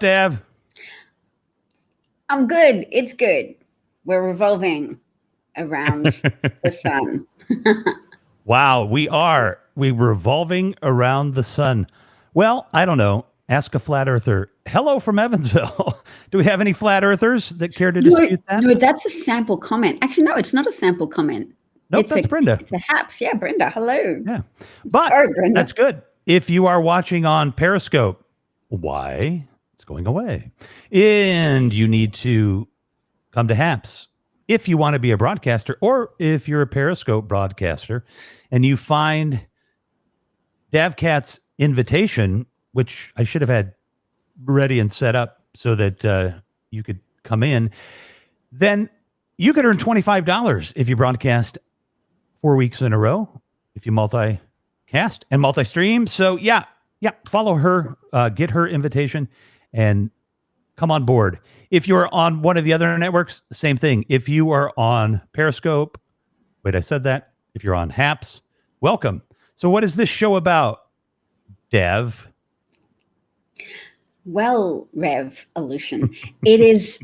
Dav? I'm good. It's good. We're revolving around the sun. Wow, we are. We're revolving around the sun. Well, I don't know. Ask a flat earther. Hello from Evansville. Do we have any flat earthers that care to dispute that? No, that's a sample comment. Actually, no, it's not a sample comment. Nope, that's Brenda. It's a haps. Yeah, Brenda. Hello. Yeah. But sorry, Brenda. That's good. If you are watching on Periscope, why? It's going away. And you need to come to HAPS. If you want to be a broadcaster, or if you're a Periscope broadcaster and you find DavKat's invitation, which I should have had ready and set up so that you could come in, then you could earn $25 if you broadcast 4 weeks in a row, if you multicast and multi-stream. So yeah, follow her, get her invitation, and come on board. If you're on one of the other networks, same thing. If you are on Periscope, wait, I said that. If you're on HAPS, welcome. So what is this show about, Dav? Well, Revolution, it is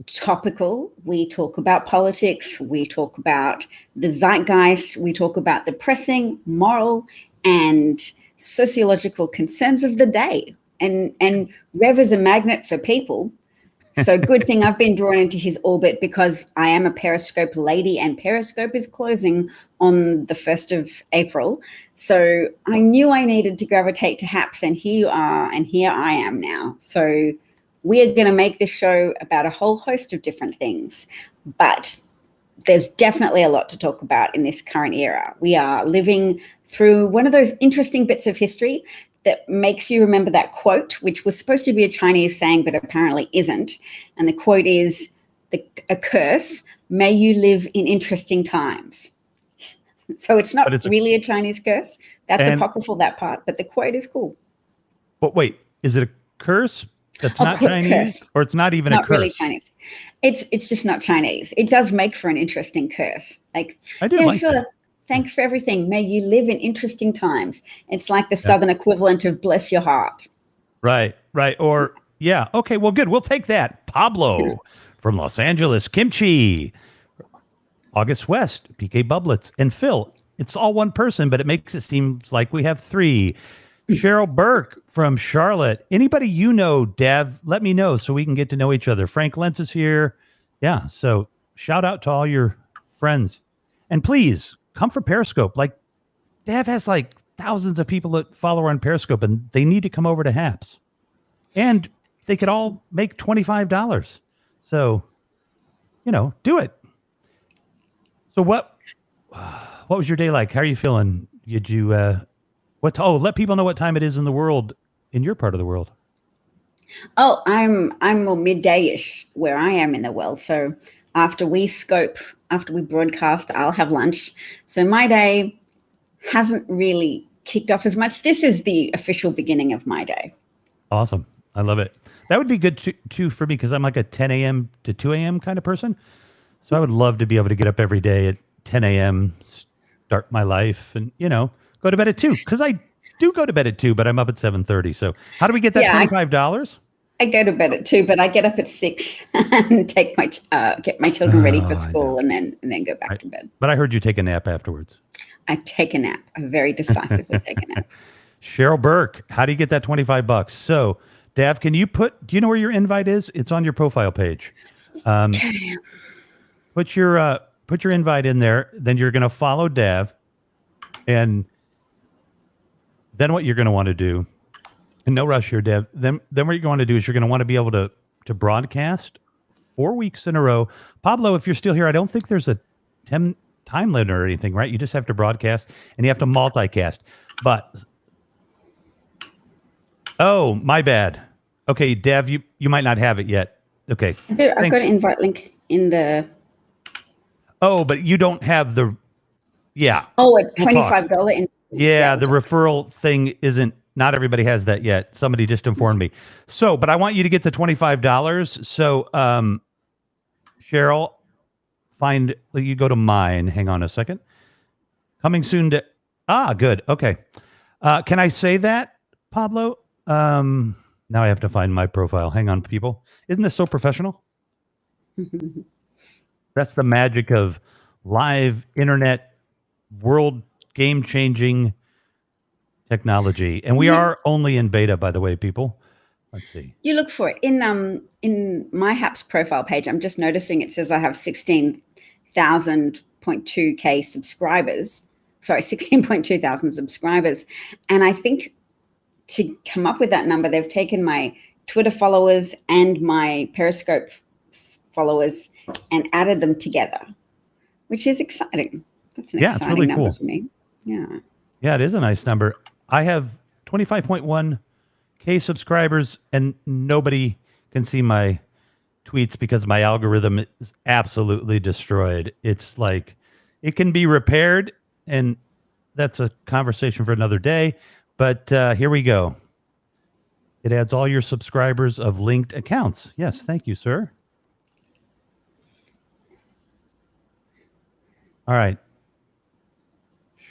topical. We talk about politics. We talk about the zeitgeist. We talk about the pressing, moral, and sociological concerns of the day. And Rev is a magnet for people. So good thing I've been drawn into his orbit because I am a Periscope lady and Periscope is closing on the 1st of April. So I knew I needed to gravitate to HAPS, and here you are, and here I am now. So we are going to make this show about a whole host of different things, but there's definitely a lot to talk about in this current era. We are living through one of those interesting bits of history that makes you remember that quote, which was supposed to be a Chinese saying, but apparently isn't. And the quote is, a curse, may you live in interesting times. So it's not really a Chinese curse. That's apocryphal, that part, but the quote is cool. But wait, is it a curse that's not Chinese? Curse. Or it's not even a curse? Not really Chinese. It's just not Chinese. It does make for an interesting curse. Like, I do like sure. That. Thanks for everything. May you live in interesting times. It's like the Southern equivalent of bless your heart. Right. Or, yeah. Okay, well, good. We'll take that. Pablo from Los Angeles. Kimchi. August West. PK Bublets. And Phil. It's all one person, but it makes it seem like we have three. Cheryl Burke from Charlotte. Anybody you know, Dav, let me know so we can get to know each other. Frank Lentz is here. Yeah, so shout out to all your friends. And please, come for Periscope. Like, Dav has like thousands of people that follow her on Periscope, and they need to come over to HAPS. And they could all make $25. So, do it. So what was your day like? How are you feeling? Did you, let people know what time it is in the world, in your part of the world. Oh, I'm more midday-ish where I am in the world. So after we broadcast, I'll have lunch. So my day hasn't really kicked off as much. This is the official beginning of my day. Awesome. I love it. That would be good too for me because I'm like a 10 a.m. to 2 a.m. kind of person. So I would love to be able to get up every day at 10 a.m., start my life and, go to bed at 2 because I do go to bed at 2, but I'm up at 7:30. So how do we get that $25? I go to bed at 2, but I get up at 6 and take get my children ready for school and then go back to bed. But I heard you take a nap afterwards. I take a nap. I very decisively take a nap. Cheryl Burke, how do you get that $25? So, Dav, do you know where your invite is? It's on your profile page. Put your invite in there. Then you're going to follow Dav, and then what you're going to want to do. And no rush here, Dev. Then what you're going to do is you're going to want to be able to broadcast 4 weeks in a row. Pablo, if you're still here, I don't think there's a time limit or anything, right? You just have to broadcast and you have to multicast. But, oh, my bad. Okay, Dev, you might not have it yet. Okay. I've got an invite link in the... Oh, but you don't have the... Yeah. Oh, a $25 Yeah, the referral thing isn't... Not everybody has that yet. Somebody just informed me. So, but I want you to get the $25. So, Cheryl, you go to mine. Hang on a second. Coming soon to, good. Okay. Can I say that, Pablo? Now I have to find my profile. Hang on, people. Isn't this so professional? That's the magic of live internet world game-changing technology. And we are only in beta, by the way, people. Let's see. You look for it in my HAPS profile page. I'm just noticing it says I have 16,000.2K subscribers. Sorry, 16.2 thousand subscribers. And I think to come up with that number, they've taken my Twitter followers and my Periscope followers and added them together, which is exciting. That's an exciting really number cool for me. Yeah. Yeah, it is a nice number. I have 25.1K subscribers, and nobody can see my tweets because my algorithm is absolutely destroyed. It's like it can be repaired, and that's a conversation for another day. But here we go. It adds all your subscribers of linked accounts. Yes, thank you, sir. All right.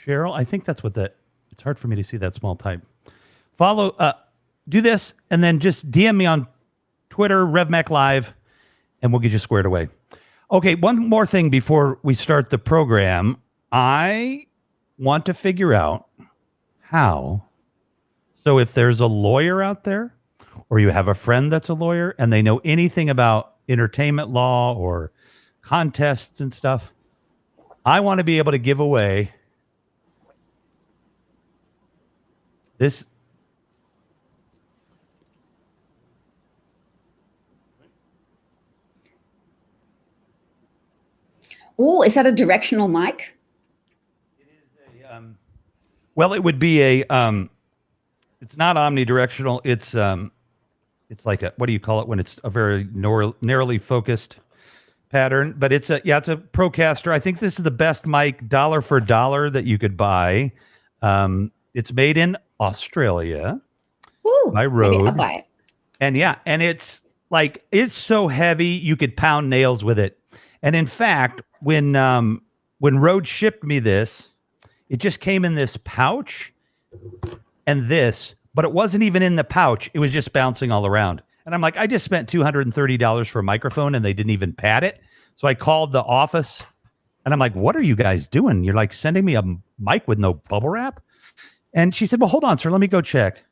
Cheryl, I think that's what that, it's hard for me to see that small type. Follow, do this, and then just DM me on Twitter, RevMac Live, and we'll get you squared away. Okay, one more thing before we start the program. I want to figure out how. So if there's a lawyer out there, or you have a friend that's a lawyer, and they know anything about entertainment law or contests and stuff, I want to be able to give away this. Oh, is that a directional mic? It is a, well, it would be a, it's not omnidirectional. It's like a, what do you call it when it's a very narrowly focused pattern? But it's a, yeah, it's a Procaster. I think this is the best mic dollar for dollar that you could buy. It's made in Australia. Ooh, by Rode. maybe I'll buy it. And yeah, and it's like, it's so heavy you could pound nails with it. And in fact, when Rode shipped me this, it just came in this pouch and this, but it wasn't even in the pouch. It was just bouncing all around. And I'm like, I just spent $230 for a microphone and they didn't even pad it. So I called the office and I'm like, what are you guys doing? You're like sending me a mic with no bubble wrap? And she said, well, hold on, sir. Let me go check.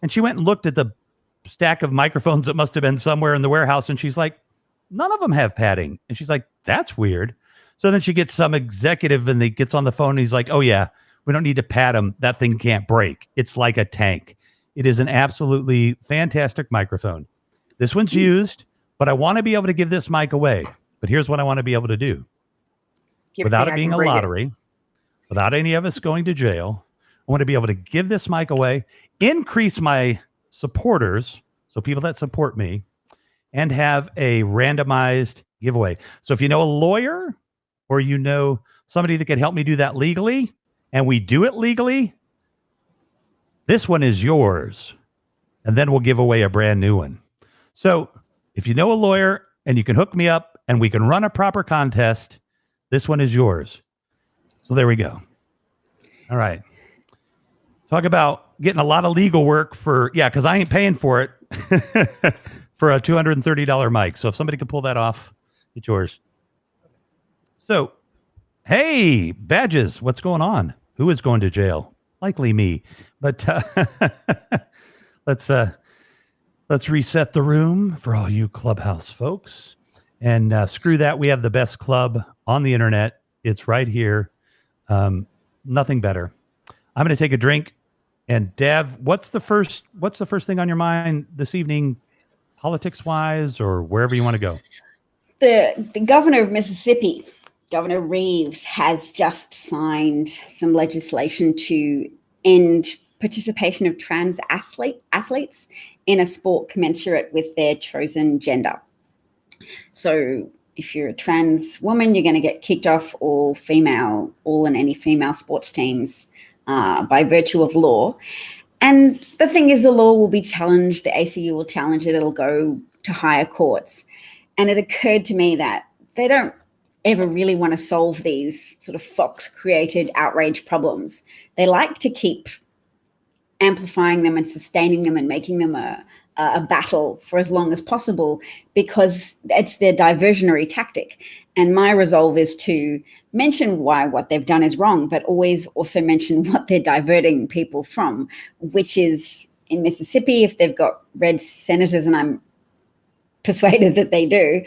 And she went and looked at the stack of microphones that must have been somewhere in the warehouse. And she's like, none of them have padding. And she's like, that's weird. So then she gets some executive and he gets on the phone and he's like, oh yeah, we don't need to pad them. That thing can't break. It's like a tank. It is an absolutely fantastic microphone. This one's used, but I want to be able to give this mic away. But here's what I want to be able to do. Without it being a lottery, without any of us going to jail, I want to be able to give this mic away, increase my supporters, so people that support me, and have a randomized giveaway. So if you know a lawyer or you know somebody that can help me do that legally, and we do it legally, this one is yours. And then we'll give away a brand new one. So if you know a lawyer and you can hook me up and we can run a proper contest, this one is yours. So there we go. All right. Talk about getting a lot of legal work for, yeah, because I ain't paying for it for a $230 mic. So if somebody can pull that off, it's yours. So, hey, Badges, what's going on? Who is going to jail? Likely me. But let's reset the room for all you Clubhouse folks. And screw that. We have the best club on the internet. It's right here. Nothing better. I'm going to take a drink. And Dav, what's the first thing on your mind this evening, politics wise, or wherever you want to go? The governor of Mississippi, Governor Reeves, has just signed some legislation to end participation of trans athletes in a sport commensurate with their chosen gender. So if you're a trans woman, you're going to get kicked off all and any female sports teams by virtue of law. And the thing is, the law will be challenged. The ACU will challenge it. It'll go to higher courts. And it occurred to me that they don't ever really want to solve these sort of Fox-created outrage problems. They like to keep amplifying them and sustaining them and making them a a battle for as long as possible because it's their diversionary tactic. And my resolve is to mention why what they've done is wrong, but always also mention what they're diverting people from, which is in Mississippi, if they've got red senators, and I'm persuaded that they do,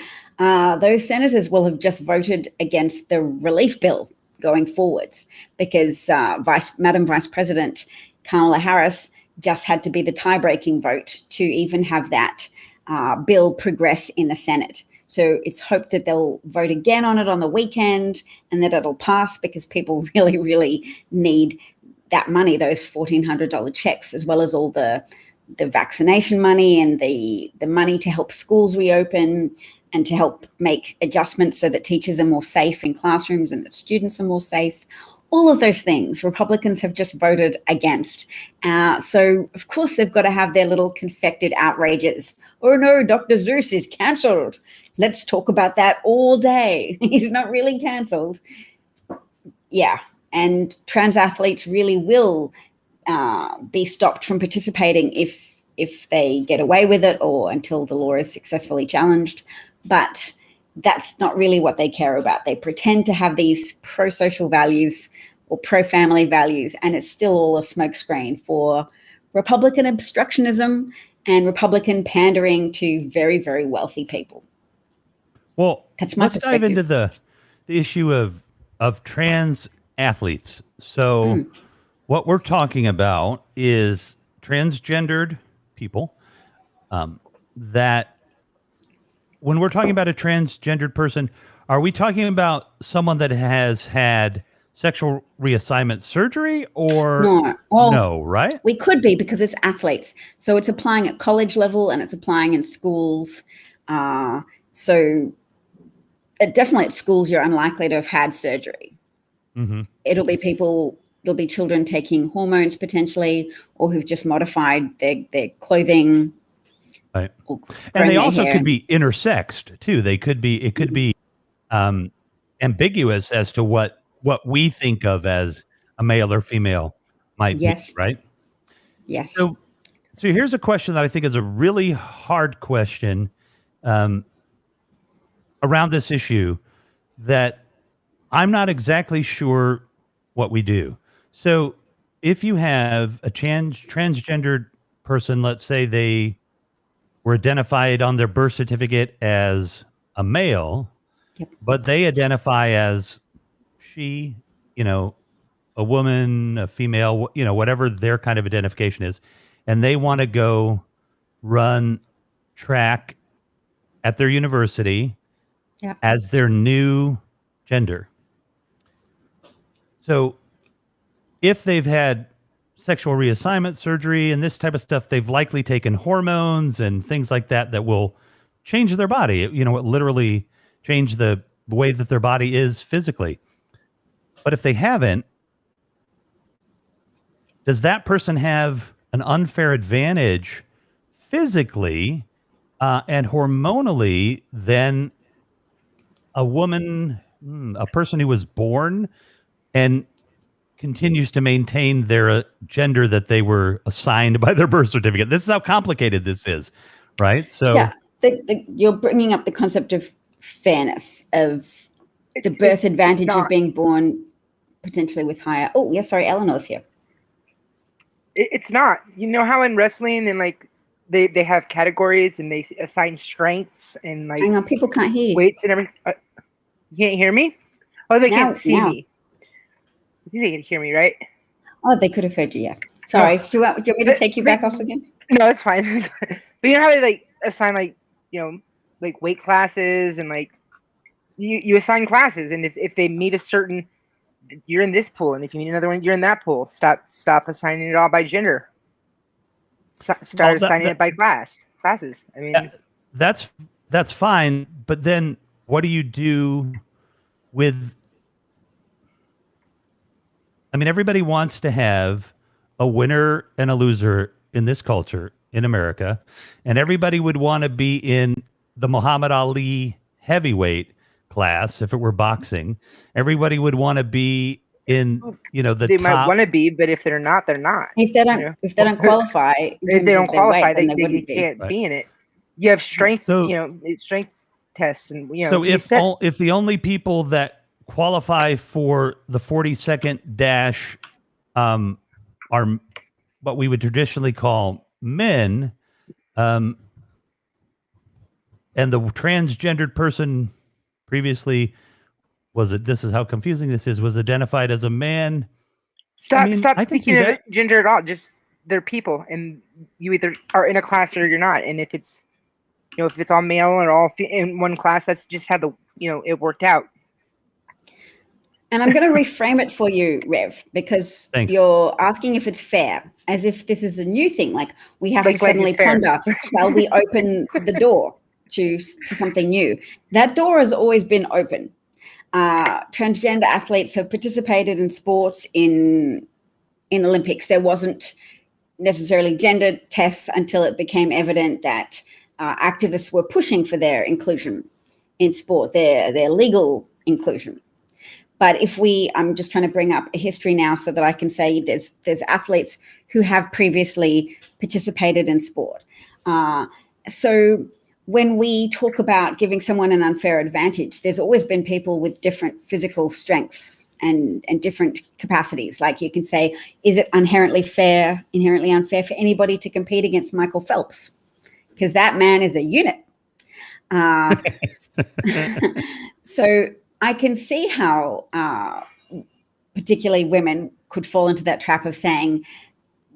those senators will have just voted against the relief bill going forwards because Madam Vice President Kamala Harris just had to be the tie-breaking vote to even have that bill progress in the Senate. So it's hoped that they'll vote again on it on the weekend and that it'll pass because people really, really need that money, those $1,400 checks, as well as all the vaccination money and the money to help schools reopen and to help make adjustments so that teachers are more safe in classrooms and that students are more safe. All of those things Republicans have just voted against. So, of course, they've got to have their little confected outrages. Oh, no, Dr. Zeus is cancelled. Let's talk about that all day. He's not really cancelled. Yeah, and trans athletes really will be stopped from participating if they get away with it or until the law is successfully challenged. But that's not really what they care about. They pretend to have these pro-social values or pro-family values, and it's still all a smokescreen for Republican obstructionism and Republican pandering to very, very wealthy people. Well, that's my let's dive into the issue of trans athletes. So what we're talking about is transgendered people that when we're talking about a transgendered person, are we talking about someone that has had sexual reassignment surgery or no, right? We could be because it's athletes. So it's applying at college level and it's applying in schools. So definitely at schools, you're unlikely to have had surgery. Mm-hmm. It'll be people, there'll be children taking hormones potentially or who've just modified their clothing. Right. And they also could be intersexed too. It could be ambiguous as to what we think of as a male or female might be, right? Yes. So here's a question that I think is a really hard question around this issue that I'm not exactly sure what we do. So if you have a transgendered person, let's say they were identified on their birth certificate as a male, but they identify as she, a woman, a female, whatever their kind of identification is, and they want to go run track at their university as their new gender. So if they've had sexual reassignment surgery and this type of stuff, they've likely taken hormones and things like that will change their body. It literally change the way that their body is physically. But if they haven't, does that person have an unfair advantage physically and hormonally than a woman, a person who was born and continues to maintain their gender that they were assigned by their birth certificate? This is how complicated this is, right? So you're bringing up the concept of fairness, of the birth advantage of being born potentially with higher. Oh, yeah, sorry, Eleanor's here. It's not. You know how in wrestling and like they have categories and they assign strengths and like. Hang on, people can't hear you. Weights and everything. You can't hear me? Oh, they can't see me. I think they can hear me, right? Oh, they could have heard you, yeah. Sorry. Do you want me to take you back off again? No, it's fine. But you know how they like assign like weight classes and like you assign classes, and if they meet a certain, you're in this pool, and if you meet another one, you're in that pool. Stop assigning it all by gender. Start assigning it by classes. I mean, that's fine, but then what do you do with? I mean, everybody wants to have a winner and a loser in this culture in America, and everybody would want to be in the Muhammad Ali heavyweight class if it were boxing. Everybody would want to be in, the They might top. want to be, but if they're not, they're not. If they don't, if they don't qualify, in If they terms don't of their weight, qualify, then they wouldn't be. can't Right. be in it. You have strength, So- strength tests, and So you if set- if the only people that qualify for the 40-second dash are what we would traditionally call men, and the transgendered person previously this is how confusing this is, was identified as a man. stop I can see thinking of that. gender at all. Just they're people, and you either are in a class or you're not. And if it's if it's all male or all in one class, that's just how it worked out. And I'm going to reframe it for you, Rev, because Thanks. you're asking if it's fair, as if this is a new thing. Like we have Like to suddenly it's fair. ponder, shall we open the door to something new? That door has always been open. Transgender athletes have participated in sports in Olympics. There wasn't necessarily gender tests until it became evident that activists were pushing for their inclusion in sport, their legal inclusion. But I'm just trying to bring up a history now so that I can say there's athletes who have previously participated in sport. So when we talk about giving someone an unfair advantage, there's always been people with different physical strengths and different capacities. Like you can say, is it inherently unfair for anybody to compete against Michael Phelps? Because that man is a unit. So I can see how particularly women could fall into that trap of saying,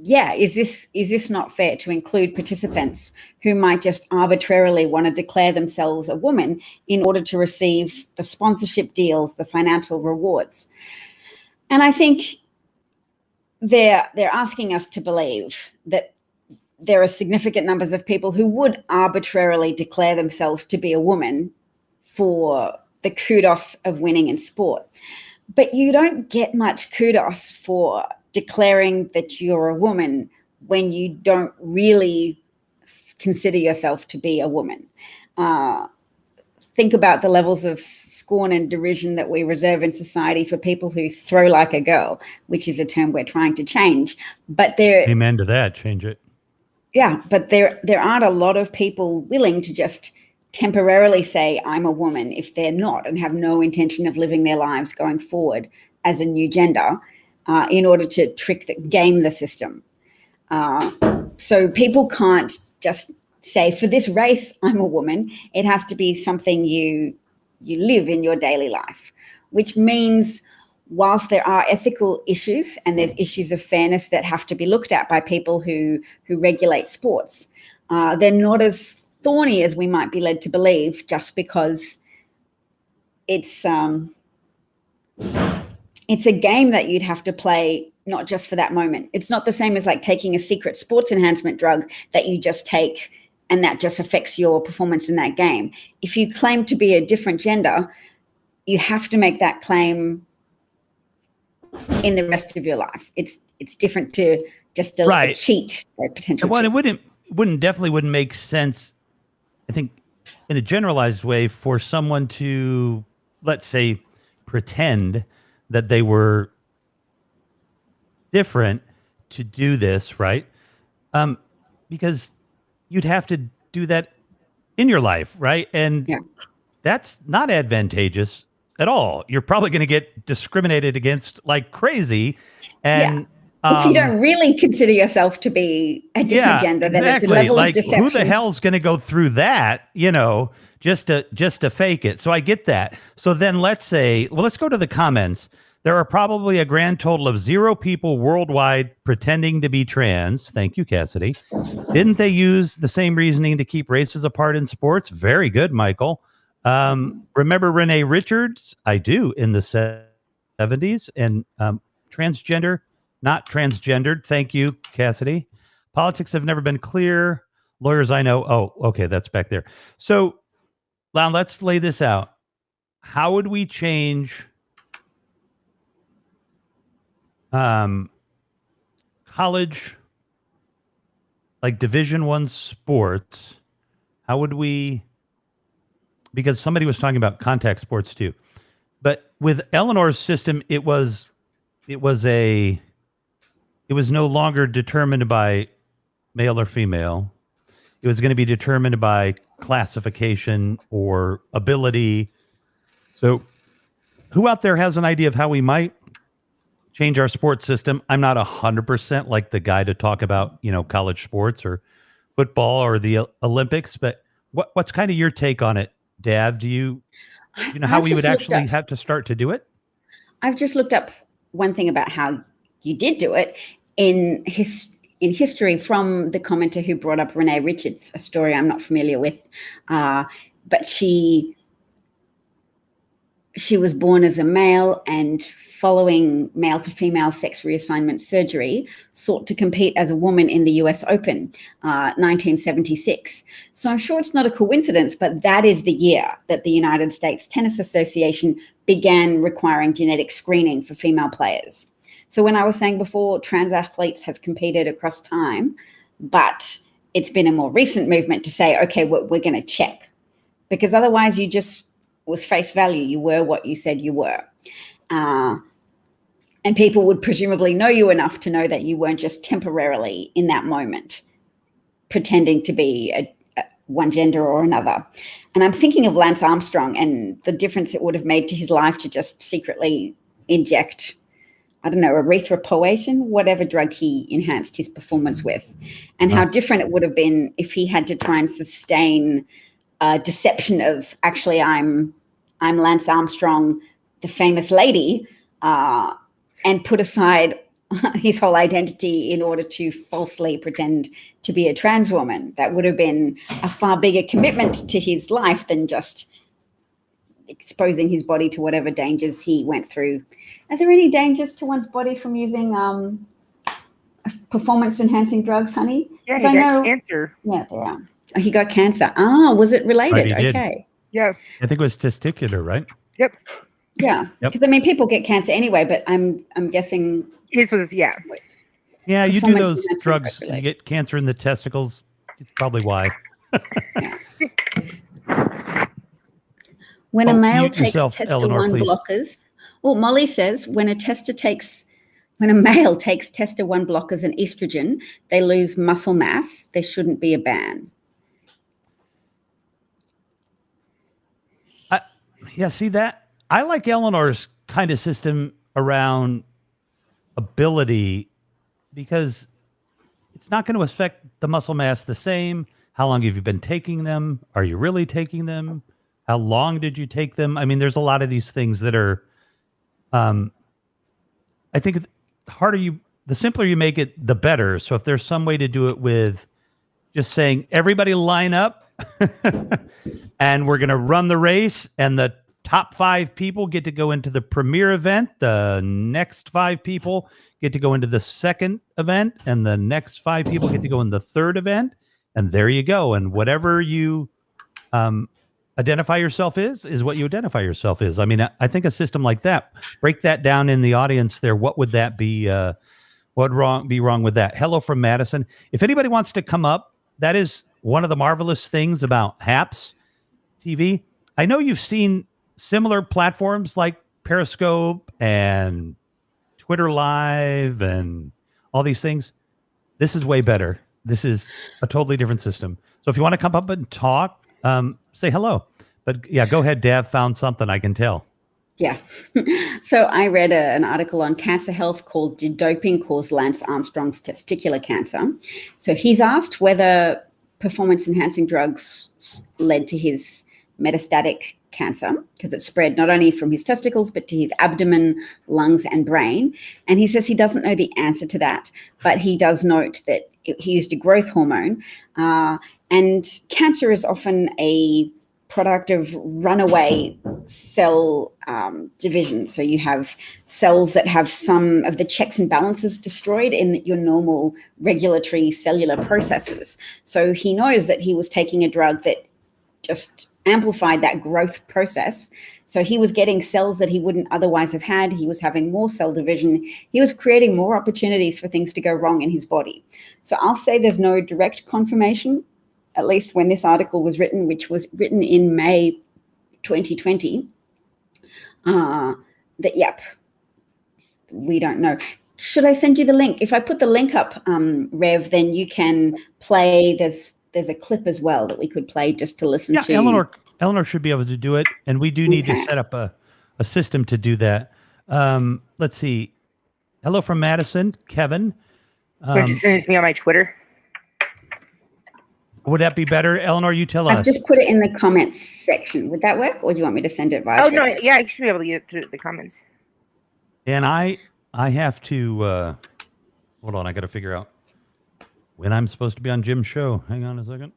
yeah, is this not fair to include participants who might just arbitrarily want to declare themselves a woman in order to receive the sponsorship deals, the financial rewards? And I think they're asking us to believe that there are significant numbers of people who would arbitrarily declare themselves to be a woman for the kudos of winning in sport. But you don't get much kudos for declaring that you're a woman when you don't really consider yourself to be a woman. Think about the levels of scorn and derision that we reserve in society for people who throw like a girl, which is a term we're trying to change. But Amen to that. Change it. Yeah, but there aren't a lot of people willing to just temporarily say I'm a woman if they're not and have no intention of living their lives going forward as a new gender in order to game the system. So people can't just say, for this race, I'm a woman. It has to be something you live in your daily life, which means whilst there are ethical issues and there's issues of fairness that have to be looked at by people who regulate sports, they're not as thorny as we might be led to believe just because it's a game that you'd have to play not just for that moment. It's not the same as like taking a secret sports enhancement drug that you just take and that just affects your performance in that game. If you claim to be a different gender, you have to make that claim in the rest of your life. It's different to just a cheat, a potential cheat. It wouldn't make sense, I think, in a generalized way, for someone to, let's say, pretend that they were different to do this, right? Because you'd have to do that in your life, right? And that's not advantageous at all. You're probably going to get discriminated against like crazy. And if you don't really consider yourself to be a different gender, then it's a level of deception. Who the hell's going to go through that, just to fake it? So I get that. So then let's go to the comments. There are probably a grand total of 0 people worldwide pretending to be trans. Thank you, Cassidy. Didn't they use the same reasoning to keep races apart in sports? Very good, Michael. Remember Renee Richards? I do, in the 70s. And transgender, not transgendered. Thank you, Cassidy. Politics have never been clear. Lawyers I know. Oh, okay, that's back there. So now let's lay this out. How would we change college, like Division I sports? How would we, because somebody was talking about contact sports too, but with Eleanor's system, it was it was no longer determined by male or female. It was going to be determined by classification or ability. So who out there has an idea of how we might change our sports system? I'm not 100% like the guy to talk about, college sports or football or the Olympics, but what's kind of your take on it, Dav? Do you know how I've we would just looked actually up- have to start to do it? I've just looked up one thing about how you did do it in history from the commenter who brought up Renee Richards, a story I'm not familiar with, but she was born as a male and following male to female sex reassignment surgery, sought to compete as a woman in the US Open, 1976. So I'm sure it's not a coincidence, but that is the year that the United States Tennis Association began requiring genetic screening for female players. So when I was saying before, trans athletes have competed across time, but it's been a more recent movement to say, okay, we're going to check, because otherwise you just was face value. You were what you said you were. And people would presumably know you enough to know that you weren't just temporarily in that moment pretending to be one gender or another. And I'm thinking of Lance Armstrong and the difference it would have made to his life to just secretly inject, I don't know, erythropoietin, whatever drug he enhanced his performance with, and how different it would have been if he had to try and sustain a deception of, actually, I'm Lance Armstrong, the famous lady, and put aside his whole identity in order to falsely pretend to be a trans woman. That would have been a far bigger commitment to his life than just exposing his body to whatever dangers he went through. Are there any dangers to one's body from using performance-enhancing drugs, honey? Yeah, he got cancer. Yeah, there are. Oh, he got cancer. Was it related? Right, he did. Okay. Yeah. I think it was testicular, right? Yep. Yeah, Yep. because people get cancer anyway, but I'm guessing his was Yeah, you do performance those enhancement drugs, drug you get cancer in the testicles. It's probably why. when a male mute takes yourself, tester Eleanor, 1 please. blockers. Oh, Molly says when a male takes tester 1 blockers and estrogen, they lose muscle mass. There shouldn't be a ban. Yeah, see that? I like Eleanor's kind of system around ability because it's not going to affect the muscle mass the same. How long have you been taking them? Are you really taking them? How long did you take them? I mean, there's a lot of these things that are, I think the simpler you make it, the better. So if there's some way to do it with just saying, everybody line up and we're going to run the race, and the top 5 people get to go into the premier event. The next 5 people get to go into the second event, and the next 5 people get to go in the third event. And there you go. And whatever you identify yourself is what you identify yourself is. I mean, I think a system like that, break that down in the audience there. What would that be? What would be wrong with that? Hello from Madison. If anybody wants to come up, that is one of the marvelous things about HAPS TV. I know you've seen similar platforms like Periscope and Twitter Live and all these things. This is way better. This is a totally different system. So if you want to come up and talk, say hello. But yeah, go ahead, Dav. Found something, I can tell. Yeah. So I read an article on Cancer Health called "Did Doping Cause Lance Armstrong's Testicular Cancer?" So he's asked whether performance-enhancing drugs led to his metastatic cancer, because it spread not only from his testicles, but to his abdomen, lungs, and brain. And he says he doesn't know the answer to that, but he does note that he used a growth hormone. And cancer is often a product of runaway cell division. So you have cells that have some of the checks and balances destroyed in your normal regulatory cellular processes. So he knows that he was taking a drug that just amplified that growth process. So he was getting cells that he wouldn't otherwise have had. He was having more cell division. He was creating more opportunities for things to go wrong in his body. So I'll say there's no direct confirmation, at least when this article was written, which was written in May 2020, that, yep, we don't know. Should I send you the link? If I put the link up, Rev, then you can play. There's a clip as well that we could play just to listen to. Eleanor should be able to do it, and we do need to set up a system to do that. Let's see. Hello from Madison, Kevin. Just send it to me on my Twitter. Would that be better, Eleanor? You tell us. I've just put it in the comments section. Would that work, or do you want me to send it via? No, yeah, I should be able to get it through the comments. And I have to hold on. I got to figure out when I'm supposed to be on Jim's show. Hang on a second.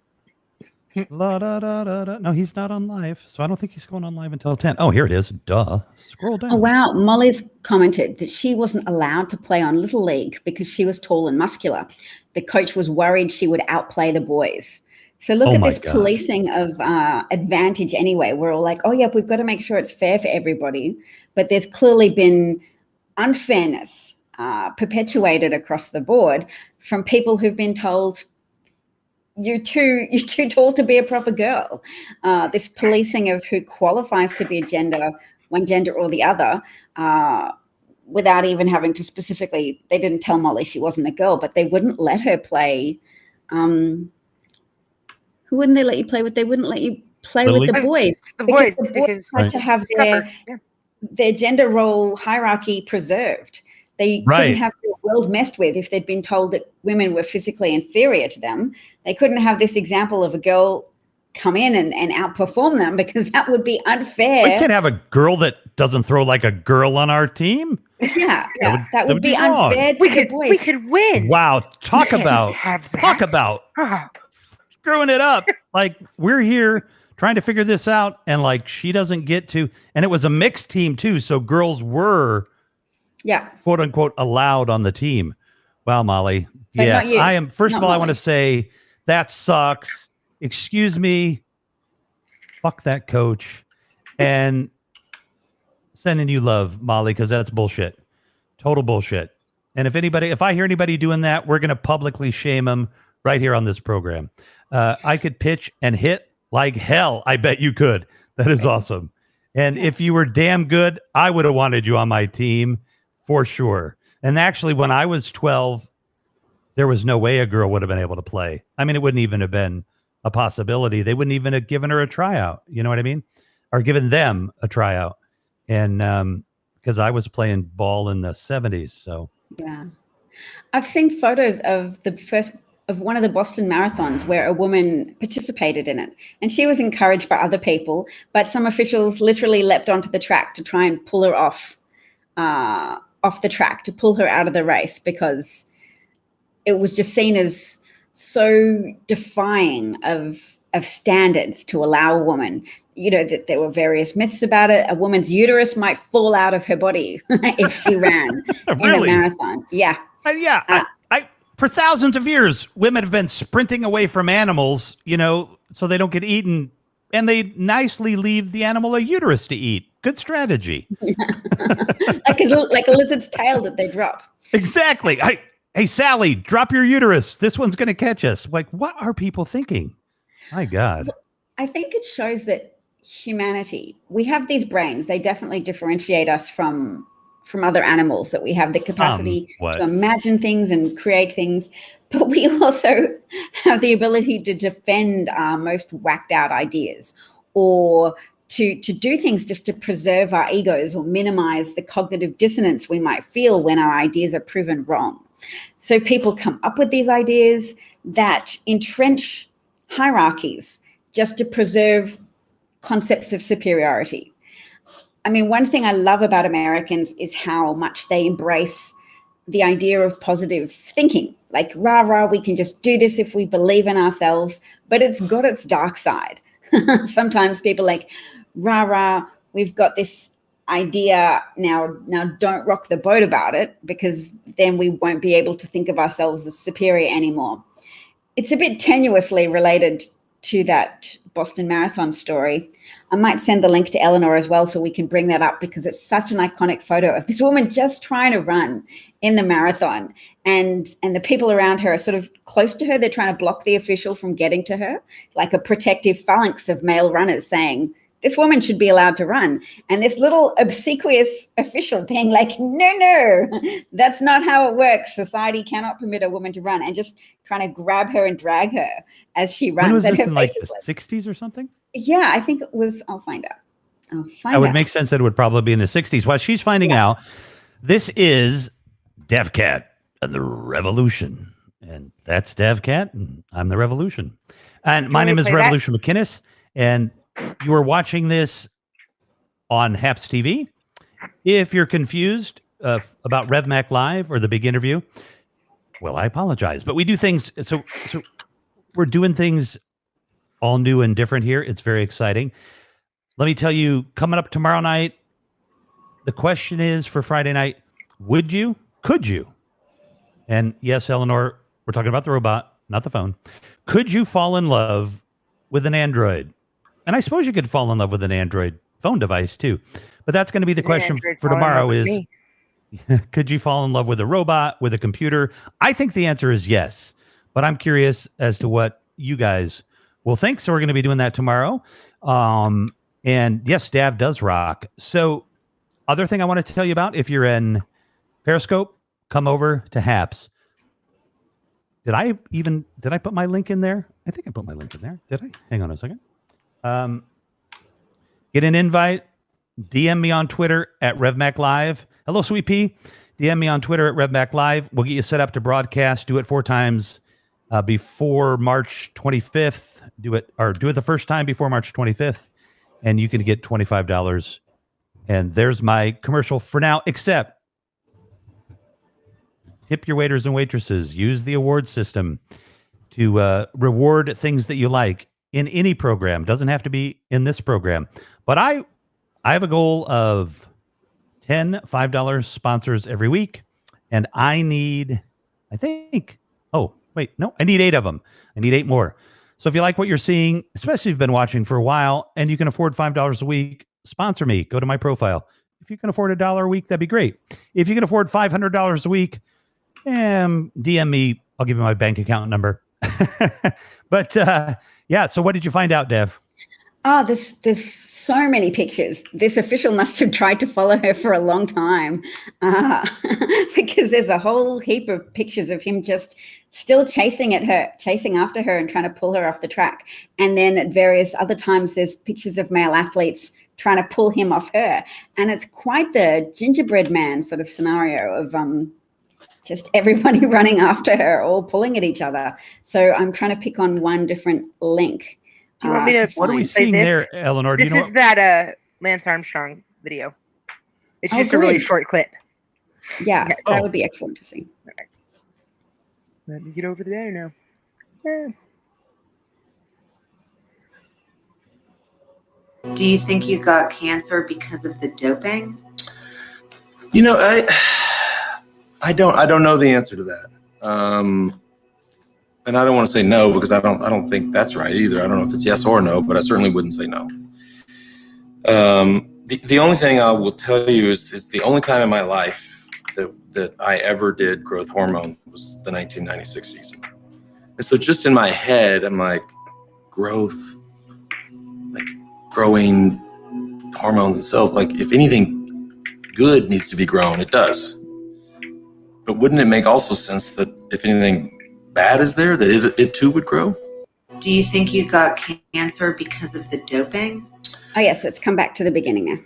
La, da, da, da, da. No, he's not on live, so I don't think he's going on live until 10. Oh, here it is. Duh. Scroll down. Oh, wow. Molly's commented that she wasn't allowed to play on Little League because she was tall and muscular. The coach was worried she would outplay the boys. So look at this policing of advantage anyway. We're all like, oh, yeah, we've got to make sure it's fair for everybody. But there's clearly been unfairness perpetuated across the board from people who've been told, you're too tall to be a proper girl. This policing of who qualifies to be one gender or the other, without even having to specifically, they didn't tell Molly she wasn't a girl, but they wouldn't let her play. Who wouldn't they let you play with? They wouldn't let you play with the boys. The boys had to have their gender role hierarchy preserved. They couldn't have their world messed with if they'd been told that women were physically inferior to them. They couldn't have this example of a girl come in and outperform them because that would be unfair. We can't have a girl that doesn't throw like a girl on our team. Yeah, that would be unfair to the boys. We could win. Wow, talk about screwing it up. Like, we're here trying to figure this out, and like she doesn't get to. And it was a mixed team too, so girls were, quote unquote, allowed on the team. Wow, Molly. But yes, I am. First of all, Molly. I want to say that sucks. Excuse me. Fuck that coach. And sending you love, Molly, because that's bullshit. Total bullshit. And if I hear anybody doing that, we're going to publicly shame them right here on this program. I could pitch and hit like hell. I bet you could. That is awesome. And if you were damn good, I would have wanted you on my team for sure. And actually, when I was 12, there was no way a girl would have been able to play. I mean, it wouldn't even have been a possibility. They wouldn't even have given her a tryout. You know what I mean? Or given them a tryout. And because I was playing ball in the 70s. So yeah, I've seen photos of one of the Boston marathons where a woman participated in it, and she was encouraged by other people, but some officials literally leapt onto the track to try and pull her off the track, to pull her out of the race, because it was just seen as so defying of standards to allow a woman. You know, that there were various myths about it. A woman's uterus might fall out of her body if she ran in a marathon. Yeah. I for thousands of years, women have been sprinting away from animals, you know, so they don't get eaten, and they nicely leave the animal a uterus to eat. Good strategy. like a lizard's tail that they drop. Exactly. Hey, Sally, drop your uterus. This one's going to catch us. Like, what are people thinking? My God. I think it shows that humanity, we have these brains. They definitely differentiate us from other animals, that we have the capacity to imagine things and create things, but we also have the ability to defend our most whacked out ideas, or to do things just to preserve our egos or minimize the cognitive dissonance we might feel when our ideas are proven wrong. So people come up with these ideas that entrench hierarchies just to preserve concepts of superiority. I mean, one thing I love about Americans is how much they embrace the idea of positive thinking. Like, rah, rah, we can just do this if we believe in ourselves, but it's got its dark side. Sometimes people like, rah, rah, we've got this idea now don't rock the boat about it, because then we won't be able to think of ourselves as superior anymore. It's a bit tenuously related to that Boston Marathon story. I might send the link to Eleanor as well so we can bring that up, because it's such an iconic photo of this woman just trying to run in the marathon, and the people around her are sort of close to her. They're trying to block the official from getting to her, like a protective phalanx of male runners saying, this woman should be allowed to run. And this little obsequious official being like, no, that's not how it works. Society cannot permit a woman to run, and just trying to grab her and drag her as she runs. When was and this her in like face is the 60s or something? Yeah, I think it was. I'll find out. That would make sense that it would probably be in the 60s. While she's finding out, this is DavKat and the Revolution. And that's DavKat, and I'm the Revolution. And my name is Revolution McInnes, and you are watching this on Haps TV. If you're confused about RevMac Live or the big interview, well, I apologize. But we do things, so we're doing things all new and different here. It's very exciting. Let me tell you, coming up tomorrow night, the question is for Friday night, would you? Could you? And yes, Eleanor, we're talking about the robot, not the phone. Could you fall in love with an Android? And I suppose you could fall in love with an Android phone device too. But that's going to be the question for tomorrow is, could you fall in love with a robot, with a computer? I think the answer is yes. But I'm curious as to what you guys will think. So we're going to be doing that tomorrow. And yes, Dav does rock. So other thing I wanted to tell you about, if you're in Periscope, come over to Haps. Did I put my link in there? I think I put my link in there. Did I? Hang on a second. Get an invite. DM me on Twitter at RevMac Live. Hello, Sweet Pea. DM me on Twitter at RevMac Live. We'll get you set up to broadcast. Do it 4 times before March 25th. Do it the first time before March 25th. And you can get $25. And there's my commercial for now, except tip your waiters and waitresses. Use the award system to reward things that you like in any program. Doesn't have to be in this program. But I have a goal of 10 $5 sponsors every week. And I need 8 of them. I need 8 more. So if you like what you're seeing, especially if you've been watching for a while and you can afford $5 a week, sponsor me. Go to my profile. If you can afford $1 a week, that'd be great. If you can afford $500 a week, DM me. I'll give you my bank account number. But yeah, so what did you find out, Dev? There's so many pictures. This official must have tried to follow her for a long time because there's a whole heap of pictures of him just still chasing after her and trying to pull her off the track. And then at various other times, there's pictures of male athletes trying to pull him off her. And it's quite the gingerbread man sort of scenario of just everybody running after her, all pulling at each other. So I'm trying to pick on one different link. Do you want me to what are we seeing there, Eleanor? This is that Lance Armstrong video. It's just a really short clip. Yeah, that would be excellent to see. Okay. Let me get over there now. Yeah. Do you think you got cancer because of the doping? You know, I don't know the answer to that. And I don't want to say no because I don't think that's right either. I don't know if it's yes or no, but I certainly wouldn't say no. The only thing I will tell you is the only time in my life that I ever did growth hormone was the 1996 season. And so just in my head, I'm like, growth, like growing hormones and cells, like if anything good needs to be grown, it does. But wouldn't it make also sense that if anything bad is there, that it too would grow? Do you think you got cancer because of the doping? Oh, yeah, so it's come back to the beginning now.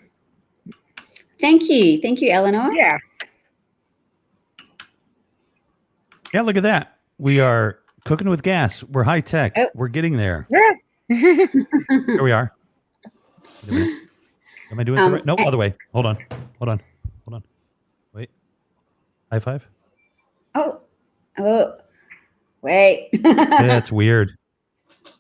Thank you, Eleanor. Yeah. Yeah, look at that. We are cooking with gas. We're high tech. Oh. We're getting there. Yeah. Here we are. Wait a minute. Am I doing it right? No, other way. Hold on. Wait. High five. Oh, wait. That's weird.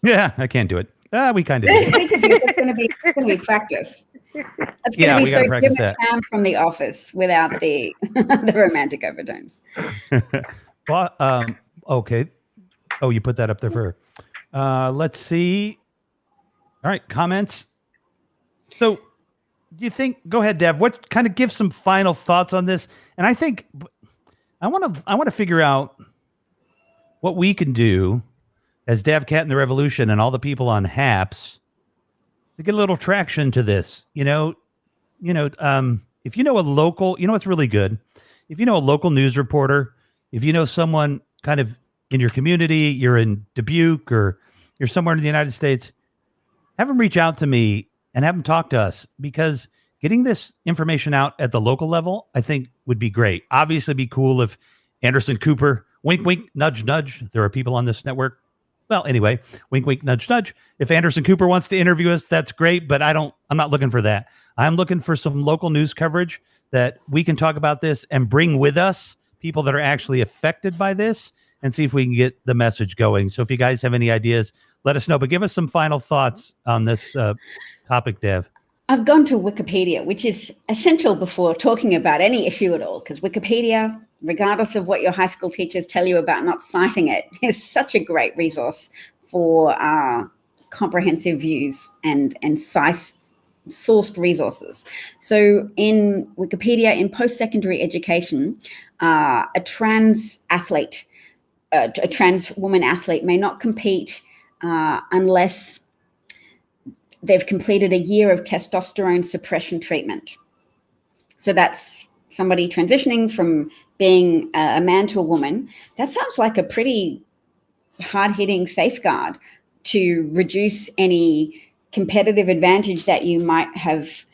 Yeah, I can't do it. We kind of do. It's going to be practice. That's going to be so Jim and Pam from The Office without the the romantic overtones. Well, okay. Oh, you put that up there for her. Let's see. All right, comments. So, do you think? Go ahead, Dev. What kind of give some final thoughts on this? And I think I want to figure out what we can do as DavKat and the Revolution and all the people on Haps to get a little traction to this. If you know a local, what's really good? If you know a local news reporter, if you know someone kind of in your community, you're in Dubuque or you're somewhere in the United States, have them reach out to me and have them talk to us, because getting this information out at the local level, I think would be great. Obviously, it'd be cool if Anderson Cooper, wink, wink, nudge, nudge. There are people on this network. Well, anyway, wink, wink, nudge, nudge. If Anderson Cooper wants to interview us, that's great, but I'm not looking for that. I'm looking for some local news coverage that we can talk about this and bring with us people that are actually affected by this and see if we can get the message going. So if you guys have any ideas, let us know, but give us some final thoughts on this topic, Dev. I've gone to Wikipedia, which is essential before talking about any issue at all, because Wikipedia, regardless of what your high school teachers tell you about not citing it, is such a great resource for comprehensive views and sourced resources. So in Wikipedia, in post-secondary education, a trans athlete, a trans woman athlete may not compete unless they've completed a year of testosterone suppression treatment. So that's somebody transitioning from being a man to a woman. That sounds like a pretty hard-hitting safeguard to reduce any competitive advantage that you might have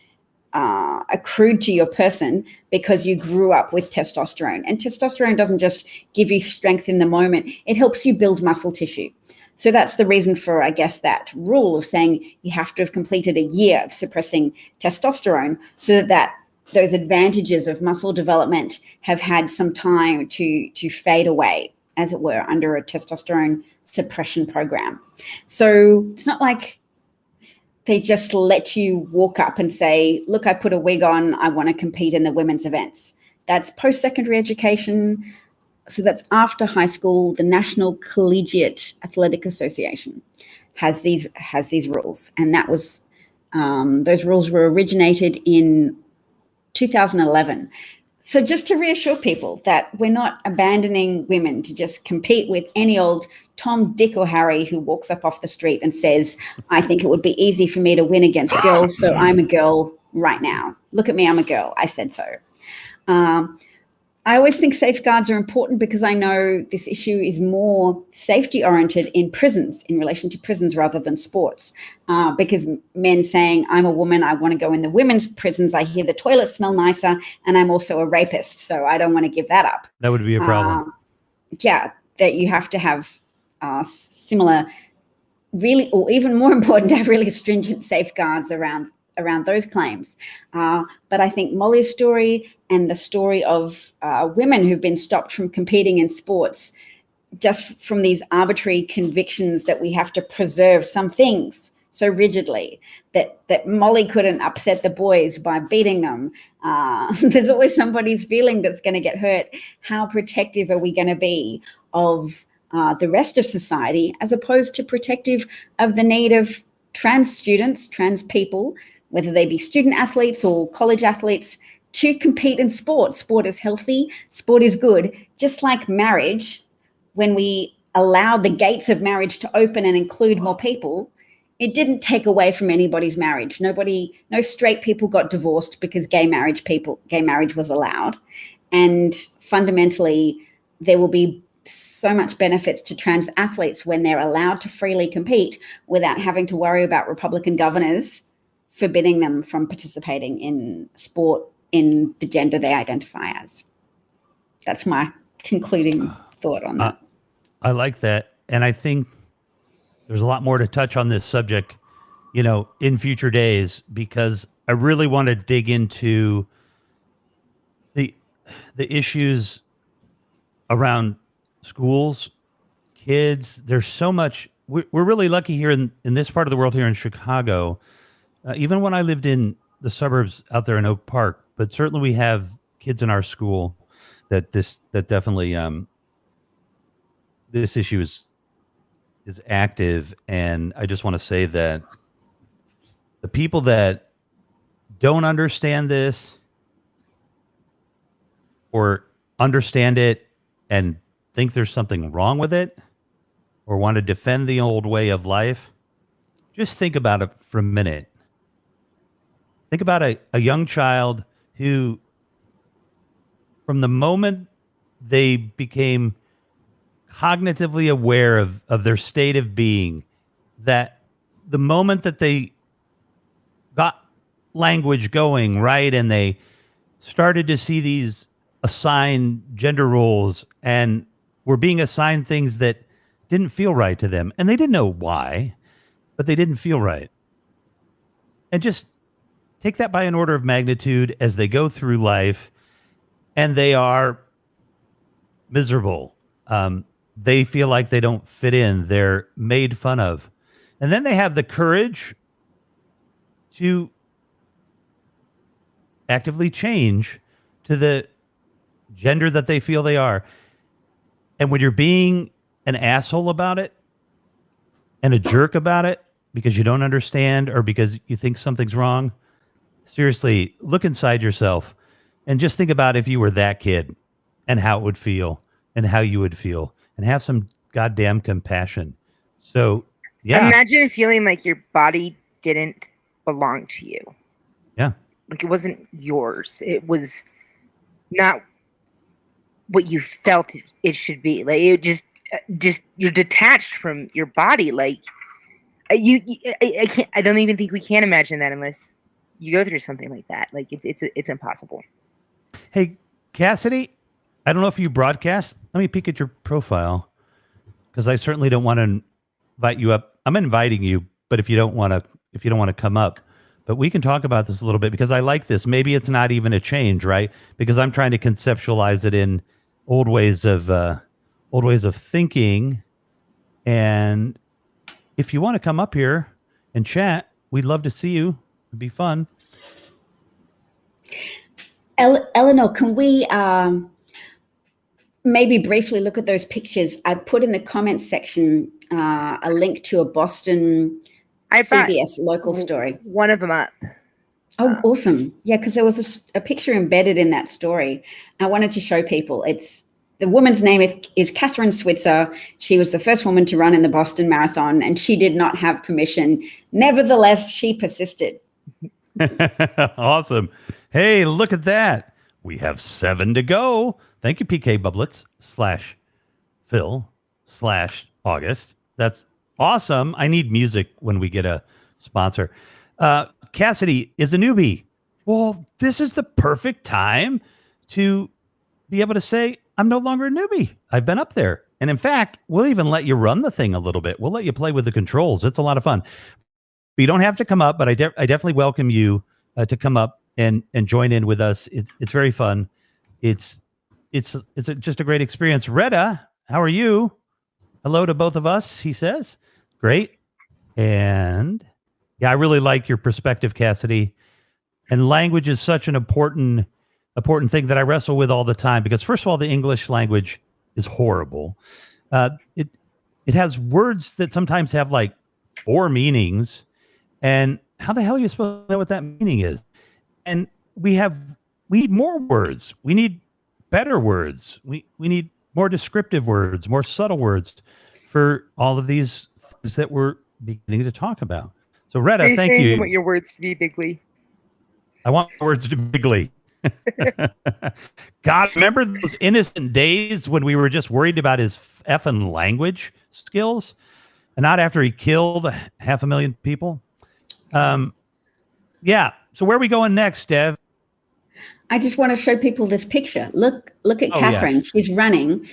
accrued to your person because you grew up with testosterone. And testosterone doesn't just give you strength in the moment, it helps you build muscle tissue. So that's the reason for, I guess, that rule of saying you have to have completed a year of suppressing testosterone so that those advantages of muscle development have had some time to fade away, as it were, under a testosterone suppression program. So it's not like they just let you walk up and say, look, I put a wig on, I want to compete in the women's events. That's post-secondary education. So that's after high school. The National Collegiate Athletic Association has these rules, and that was those rules were originated in 2011. So just to reassure people that we're not abandoning women to just compete with any old Tom, Dick, or Harry who walks up off the street and says, I think it would be easy for me to win against girls, so I'm a girl right now. Look at me, I'm a girl. I said so. I always think safeguards are important because I know this issue is more safety oriented in prisons, in relation to prisons rather than sports. Because men saying, I'm a woman, I want to go in the women's prisons, I hear the toilets smell nicer, and I'm also a rapist, so I don't want to give that up. That would be a problem. Yeah, that you have to have similar, really, or even more important, to have really stringent safeguards around those claims. But I think Molly's story and the story of women who've been stopped from competing in sports just from these arbitrary convictions that we have to preserve some things so rigidly that Molly couldn't upset the boys by beating them. There's always somebody's feeling that's going to get hurt. How protective are we going to be of the rest of society as opposed to protective of the need of trans students, trans people, whether they be student athletes or college athletes, to compete in sport. Sport is healthy, sport is good. Just like marriage, when we allowed the gates of marriage to open and include more people, it didn't take away from anybody's marriage. No straight people got divorced because gay marriage was allowed. And fundamentally, there will be so much benefits to trans athletes when they're allowed to freely compete without having to worry about Republican governors forbidding them from participating in sport in the gender they identify as. That's my concluding thought on that. I like that. And I think there's a lot more to touch on this subject, in future days, because I really want to dig into the issues around schools, kids. There's so much. We're really lucky here in this part of the world, here in Chicago. Even when I lived in the suburbs out there in Oak Park, but certainly we have kids in our school that definitely this issue is active. And I just want to say that the people that don't understand this or understand it and think there's something wrong with it or want to defend the old way of life, just think about it for a minute. Think about a young child who, from the moment they became cognitively aware of their state of being, that the moment that they got language going, right, and they started to see these assigned gender roles and were being assigned things that didn't feel right to them, and they didn't know why, but they didn't feel right. And just take that by an order of magnitude as they go through life, and they are miserable. They feel like they don't fit in. They're made fun of. And then they have the courage to actively change to the gender that they feel they are. And when you're being an asshole about it and a jerk about it because you don't understand or because you think something's wrong, seriously, look inside yourself and just think about if you were that kid and how it would feel and how you would feel, and have some goddamn compassion. So, yeah. Imagine feeling like your body didn't belong to you. Yeah. Like it wasn't yours. It was not what you felt it should be. Like it just you're detached from your body. Like I can't. I don't even think we can imagine that unless you go through something like that. Like it's impossible. Hey, Cassidy, I don't know if you broadcast. Let me peek at your profile, because I certainly don't want to invite you up. I'm inviting you, but if you don't want to come up, but we can talk about this a little bit, because I like this. Maybe it's not even a change, right? Because I'm trying to conceptualize it in old ways of thinking. And if you want to come up here and chat, we'd love to see you. It'd be fun. Eleanor, can we maybe briefly look at those pictures? I put in the comments section a link to a Boston CBS local story. One of them up. Oh, awesome. Yeah, because there was a picture embedded in that story. I wanted to show people. The woman's name is Catherine Switzer. She was the first woman to run in the Boston Marathon, and she did not have permission. Nevertheless, she persisted. Awesome. Hey, look at that. We have 7 to go. Thank you, PK Bublets /Phil/August. That's awesome. I need music when we get a sponsor. Cassidy is a newbie. Well, this is the perfect time to be able to say, I'm no longer a newbie. I've been up there. And in fact, we'll even let you run the thing a little bit. We'll let you play with the controls. It's a lot of fun. But you don't have to come up, but I definitely welcome you to come up and join in with us. It's very fun. It's just a great experience. Retta, how are you? Hello to both of us, he says. Great. And yeah, I really like your perspective, Cassidy. And language is such an important thing that I wrestle with all the time, because first of all, the English language is horrible. It has words that sometimes have like 4 meanings. And how the hell are you supposed to know what that meaning is? And we need more words. We need better words. We need more descriptive words, more subtle words for all of these things that we're beginning to talk about. So Retta, thank you. I want your words to be bigly. I want words to be bigly. God, remember those innocent days when we were just worried about his effing language skills, and not after he killed 500,000 people? Yeah. So where are we going next, Dev? I just want to show people this picture. Look at Catherine. Yeah. She's running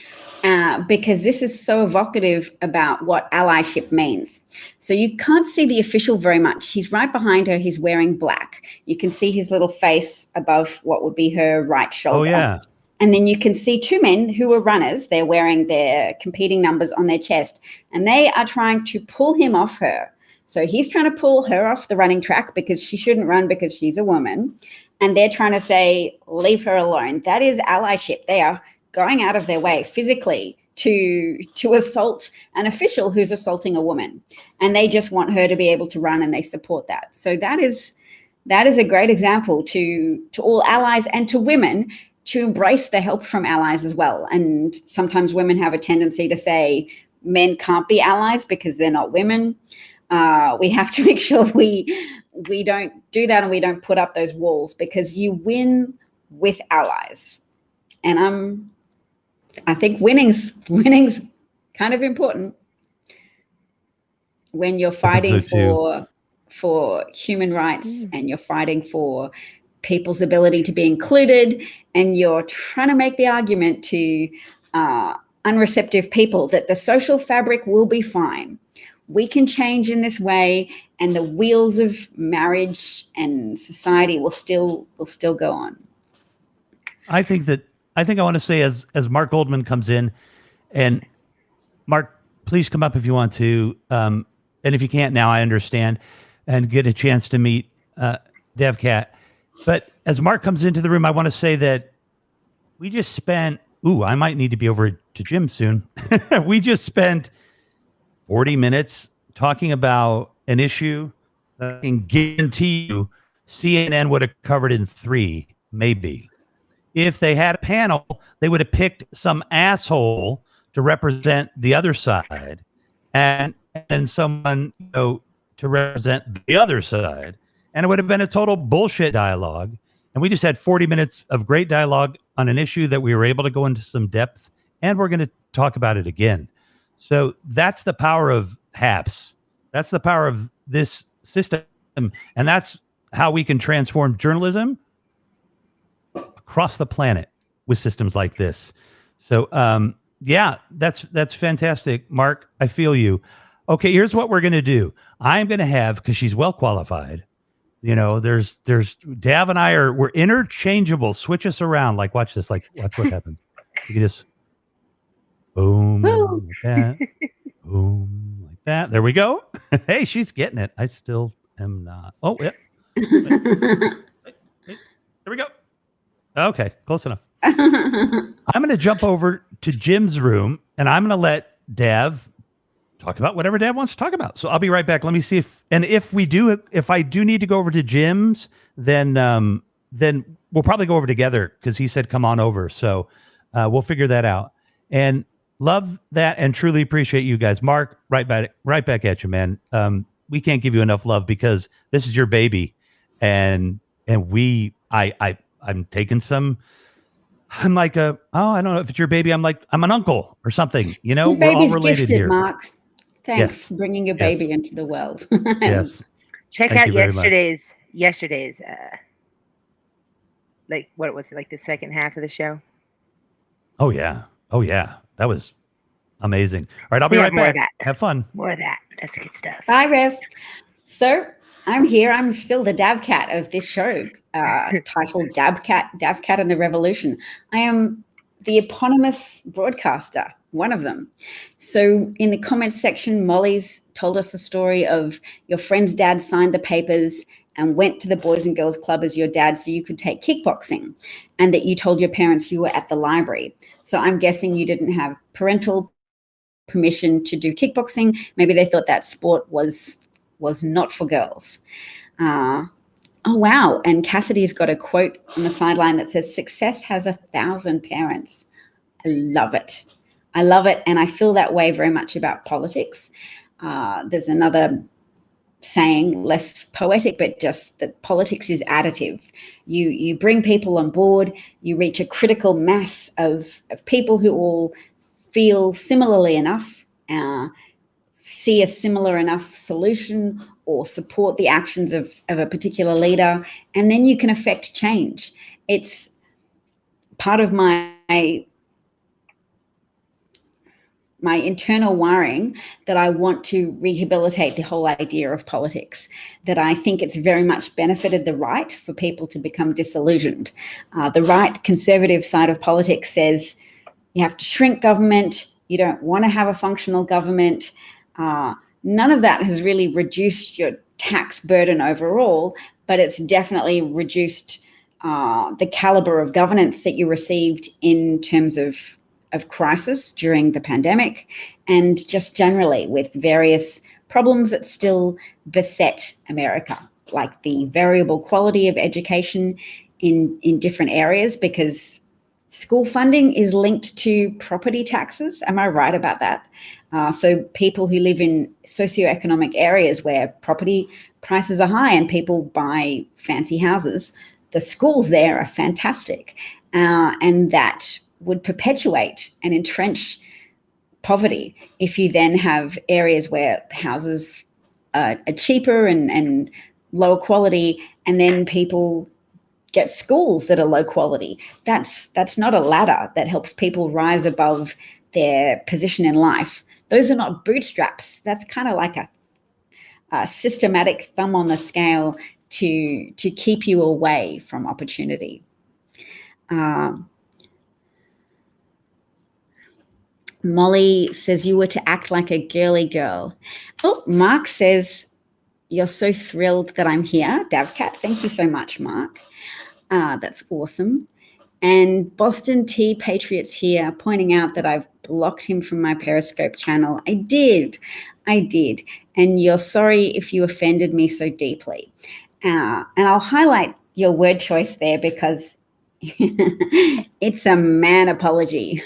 because this is so evocative about what allyship means. So you can't see the official very much. He's right behind her. He's wearing black. You can see his little face above what would be her right shoulder. Oh, yeah. And then you can see 2 men who are runners. They're wearing their competing numbers on their chest, and they are trying to pull him off her. So he's trying to pull her off the running track because she shouldn't run because she's a woman. And they're trying to say, leave her alone. That is allyship. They are going out of their way physically to assault an official who's assaulting a woman. And they just want her to be able to run, and they support that. So that is a great example to all allies and to women to embrace the help from allies as well. And sometimes women have a tendency to say men can't be allies because they're not women. We have to make sure we we don't do that, and we don't put up those walls, because you win with allies. And I think winning's kind of important when you're fighting for human rights, and you're fighting for people's ability to be included, and you're trying to make the argument to unreceptive people that the social fabric will be fine. We can change in this way, and the wheels of marriage and society will still go on. I think I want to say, as Mark Goldman comes in, and Mark, please come up if you want to, and if you can't now, I understand, and get a chance to meet DavKat. But as Mark comes into the room, I want to say that we just spent, I might need to be over to Jim soon. We just spent 40 minutes talking about an issue that I can guarantee you CNN would have covered in 3, maybe. If they had a panel, they would have picked some asshole to represent the other side, and someone, to represent the other side. And it would have been a total bullshit dialogue. And we just had 40 minutes of great dialogue on an issue that we were able to go into some depth, and we're going to talk about it again. So that's the power of HAPS. That's the power of this system. And that's how we can transform journalism across the planet with systems like this. So, yeah, that's fantastic. Mark, I feel you. Okay, here's what we're going to do. I'm going to have, because she's well qualified, there's Dav and we're interchangeable. Switch us around. Like, watch this. Like, watch what happens. You can just boom, like that. Boom, like that. There we go. Hey, she's getting it. I still am not. Oh, yeah. Wait. There we go. Okay, close enough. I'm going to jump over to Jim's room, and I'm going to let Dav talk about whatever Dav wants to talk about. So I'll be right back. Let me see if I do need to go over to Jim's, then we'll probably go over together, because he said come on over. So we'll figure that out. And love that, and truly appreciate you guys. Mark, right back at you, man. We can't give you enough love, because this is your baby, and I'm taking some. I'm like I don't know if it's your baby. I'm an uncle or something. Your baby's we're all related gifted here. Mark, thanks yes. for bringing your baby into the world. Yes. Check out yesterday's. Like, what was it? Like the second half of the show. Oh yeah. That was amazing. All right, I'll be right back. Have fun. More of that. That's good stuff. Bye, Rev. So I'm here. I'm still the DavKat of this show, titled DavKat and the Revolution. I am the eponymous broadcaster, one of them. So in the comments section, Molly's told us the story of your friend's dad signed the papers and went to the Boys and Girls Club as your dad so you could take kickboxing, and that you told your parents you were at the library. So I'm guessing you didn't have parental permission to do kickboxing. Maybe they thought that sport was not for girls. Oh, wow. And Cassidy's got a quote on the sideline that says, "Success has 1,000 parents." I love it. And I feel that way very much about politics. There's another saying, less poetic, but just that politics is additive. You bring people on board, you reach a critical mass of people who all feel similarly enough, see a similar enough solution, or support the actions of a particular leader, and then you can affect change. It's part of my internal wiring that I want to rehabilitate the whole idea of politics, that I think it's very much benefited the right for people to become disillusioned. The right conservative side of politics says you have to shrink government, you don't want to have a functional government. None of that has really reduced your tax burden overall, but it's definitely reduced the caliber of governance that you received in terms of crisis during the pandemic, and just generally with various problems that still beset America, like the variable quality of education in different areas, because school funding is linked to property taxes. Am I right about that? So people who live in socioeconomic areas where property prices are high and people buy fancy houses, the schools there are fantastic. And that would perpetuate and entrench poverty if you then have areas where houses are cheaper and lower quality, and then people get schools that are low quality. That's not a ladder that helps people rise above their position in life. Those are not bootstraps. That's kind of like a systematic thumb on the scale to keep you away from opportunity. Molly says you were to act like a girly girl. Oh, Mark says you're so thrilled that I'm here. DavKat, thank you so much, Mark. That's awesome. And Boston Tea Patriots here pointing out that I've blocked him from my Periscope channel. I did. And you're sorry if you offended me so deeply. And I'll highlight your word choice there because it's a man apology.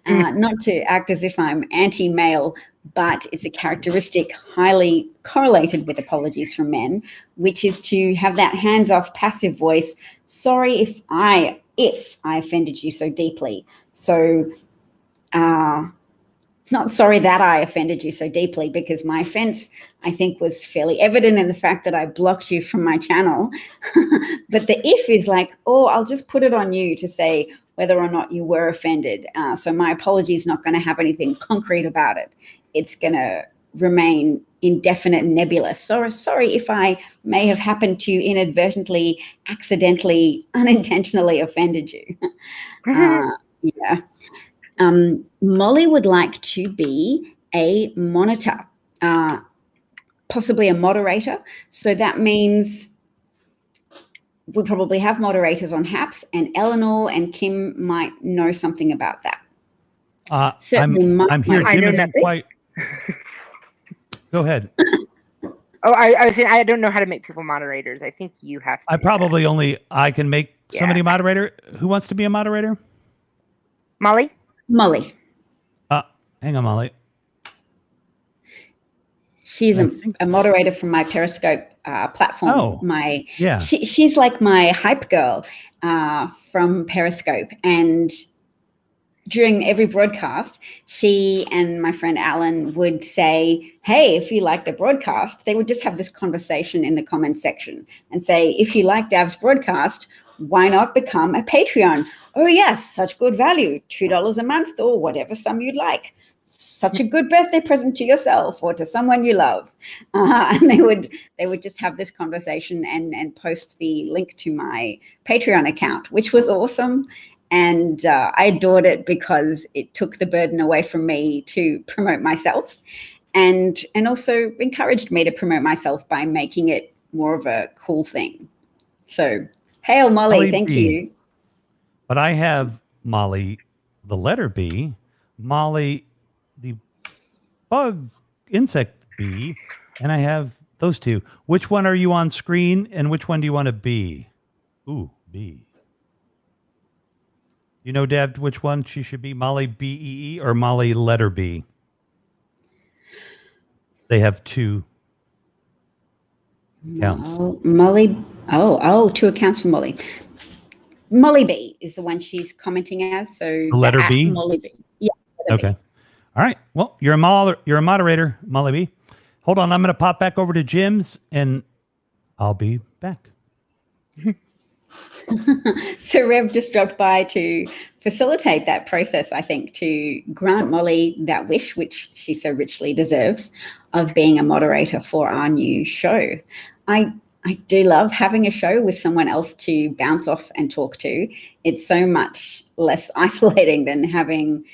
Not to act as if I'm anti-male, but it's a characteristic highly correlated with apologies from men, which is to have that hands-off passive voice. Sorry if I offended you so deeply. So not sorry that I offended you so deeply, because my offense, I think, was fairly evident in the fact that I blocked you from my channel. But the if is like, oh, I'll just put it on you to say whether or not you were offended. So my apology is not going to have anything concrete about it. It's going to remain indefinite and nebulous. So sorry if I may have happened to inadvertently, accidentally, unintentionally offended you. Yeah. Molly would like to be a monitor, possibly a moderator. So that means we probably have moderators on HAPS, and Eleanor and Kim might know something about that. I'm here. Kim isn't quite. Go ahead. Oh, I was saying I don't know how to make people moderators. I think you have to. I can make somebody moderator. Who wants to be a moderator? Molly? Molly. Hang on, Molly. She's a moderator from my Periscope platform. Oh, She's like my hype girl from Periscope. And during every broadcast, she and my friend Alan would say, hey, if you like the broadcast, they would just have this conversation in the comments section and say, if you like Dav's broadcast, why not become a Patreon? Oh, yes, such good value, $2 a month or whatever sum you'd like. Such a good birthday present to yourself or to someone you love. And they would just have this conversation and post the link to my Patreon account, which was awesome. And I adored it because it took the burden away from me to promote myself, and also encouraged me to promote myself by making it more of a cool thing. So, hail Molly, thank you. But I have Molly, the letter B, Molly, the bug insect B, and I have those two. Which one are you on screen, and which one do you want to be? Ooh, B. You know, Deb, which one she should be? Molly BEE or Molly letter B? They have two accounts. Molly, two accounts for Molly. Molly B is the one she's commenting as. So the letter B? Molly B. Yeah. Okay. B. All right. Well, you're a moderator, Molly B. Hold on. I'm going to pop back over to Jim's and I'll be back. So Rev just dropped by to facilitate that process, I think, to grant Molly that wish, which she so richly deserves, of being a moderator for our new show. I do love having a show with someone else to bounce off and talk to. It's so much less isolating than having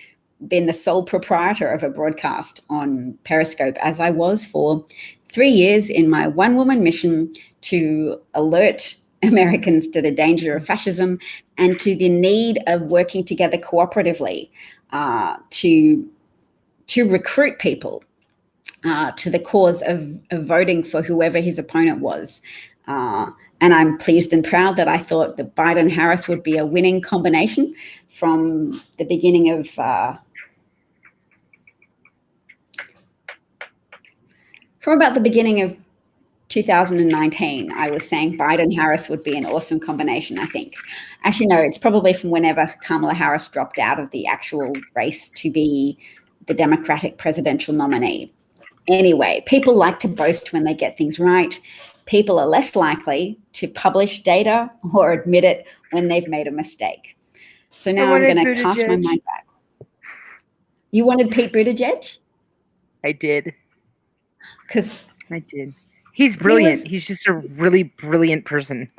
been the sole proprietor of a broadcast on Periscope, as I was for 3 years in my one-woman mission to alert Americans to the danger of fascism and to the need of working together cooperatively to recruit people to the cause of voting for whoever his opponent was. And I'm pleased and proud that I thought that Biden-Harris would be a winning combination from the beginning of from about the beginning of 2019, I was saying Biden-Harris would be an awesome combination, I think. Actually, no, it's probably from whenever Kamala Harris dropped out of the actual race to be the Democratic presidential nominee. Anyway, people like to boast when they get things right. People are less likely to publish data or admit it when they've made a mistake. So now I'm going to cast my mind back. You wanted Pete Buttigieg? I did. Because I did. He's brilliant. He's just a really brilliant person.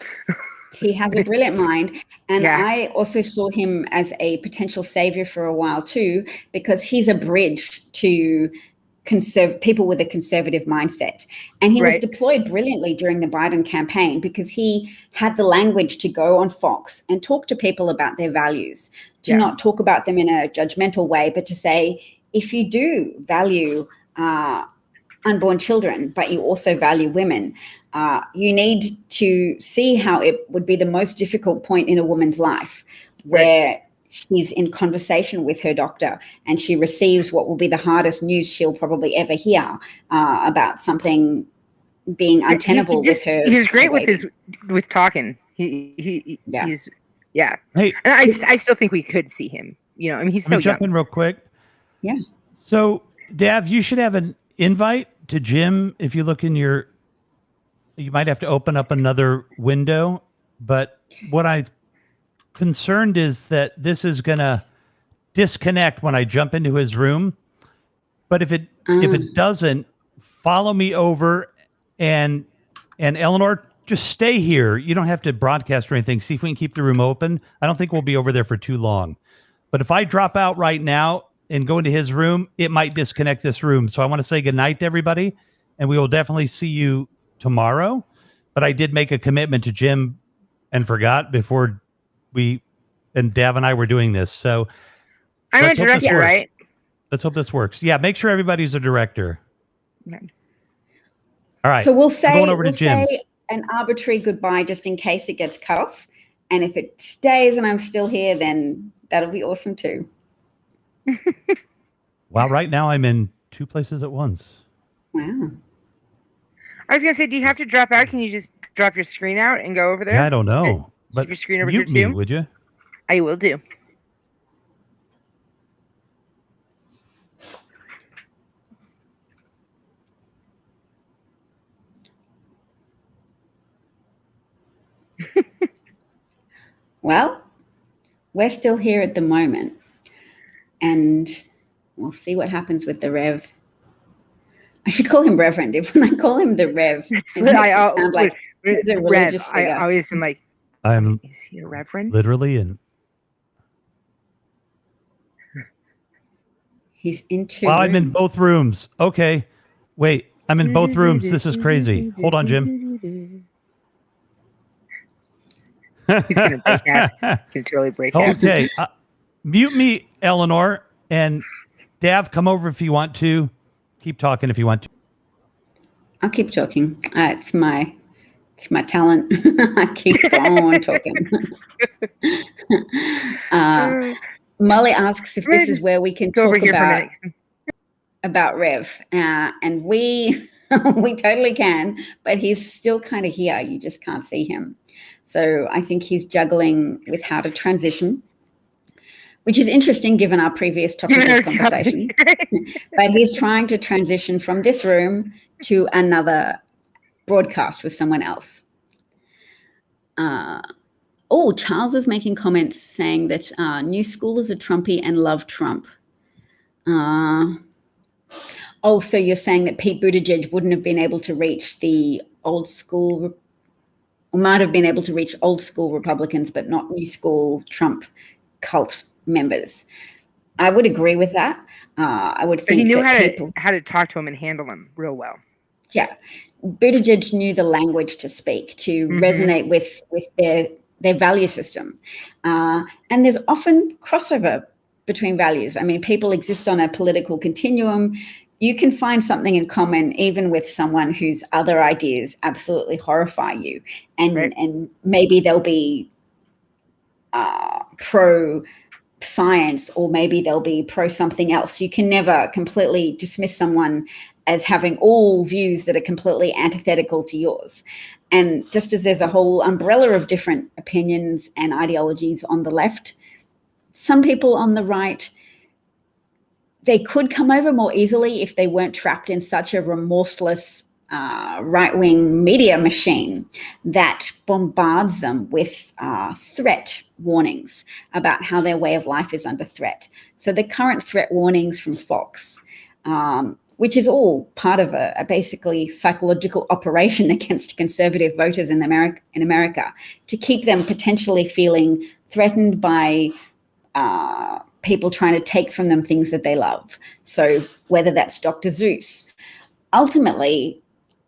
he has a brilliant mind. And Yeah. I also saw him as a potential savior for a while too, because he's a bridge to people with a conservative mindset. And he was deployed brilliantly during the Biden campaign because he had the language to go on Fox and talk to people about their values, to not talk about them in a judgmental way, but to say, if you do value unborn children, but you also value women, you need to see how it would be the most difficult point in a woman's life where she's in conversation with her doctor and she receives what will be the hardest news she'll probably ever hear about something being untenable with her. He's great with talking. He's Hey, and I still think we could see him. You know, I mean, he's so young. Jump in real quick. Yeah. So, Dav, you should have an invite to Jim. If you look in you might have to open up another window. But what I'm concerned is that this is going to disconnect when I jump into his room. But if it doesn't, follow me over and Eleanor, just stay here. You don't have to broadcast or anything. See if we can keep the room open. I don't think we'll be over there for too long. But if I drop out right now and go into his room, it might disconnect this room. So I want to say goodnight to everybody, and we will definitely see you tomorrow. But I did make a commitment to Jim and forgot before Dav and I were doing this. So I'm a director, right? Let's hope this works. Yeah, make sure everybody's a director. Okay. All right. So we'll say say an arbitrary goodbye just in case it gets cut off. And if it stays and I'm still here, then that'll be awesome too. Well, right now I'm in two places at once. Wow. I was going to say, do you have to drop out? Can you just drop your screen out and go over there? Yeah, I don't know. But keep your screen over mute here too? me, would you? I will do. Well, we're still here at the moment, and we'll see what happens with the Rev. I should call him Reverend. If when I call him the Rev, it makes it sound like he's a religious figure. I always am like, is he a reverend? Literally, and he's into. Well, I'm in both rooms. Okay, wait, I'm in both rooms. This is crazy. Hold on, Jim. He's gonna break cast. He's gonna totally break cast. Okay, mute me, Eleanor, and Dav, come over if you want to. Keep talking if you want to. I'll keep talking. It's my talent. I keep on talking. Molly asks if this is where we can talk about Rev, and we we totally can. But he's still kind of here. You just can't see him. So I think he's juggling with how to transition, which is interesting given our previous topic of conversation. But he's trying to transition from this room to another broadcast with someone else. Charles is making comments saying that new schoolers are Trumpy and love Trump. So you're saying that Pete Buttigieg wouldn't have been able to reach the old school, or might have been able to reach old school Republicans, but not new school Trump cult members. I would agree with that. I would think he knew that how to talk to him and handle him real well. Yeah, Buttigieg knew the language to speak, to resonate with their value system, and there's often crossover between values. I mean, people exist on a political continuum. You can find something in common even with someone whose other ideas absolutely horrify you, and maybe they'll be pro science, or maybe they'll be pro something else. You can never completely dismiss someone as having all views that are completely antithetical to yours. And just as there's a whole umbrella of different opinions and ideologies on the left, some people on the right, they could come over more easily if they weren't trapped in such a remorseless right-wing media machine that bombards them with threat warnings about how their way of life is under threat. So the current threat warnings from Fox, which is all part of a basically psychological operation against conservative voters in America to keep them potentially feeling threatened by people trying to take from them things that they love. So whether that's Dr. Zeus, ultimately,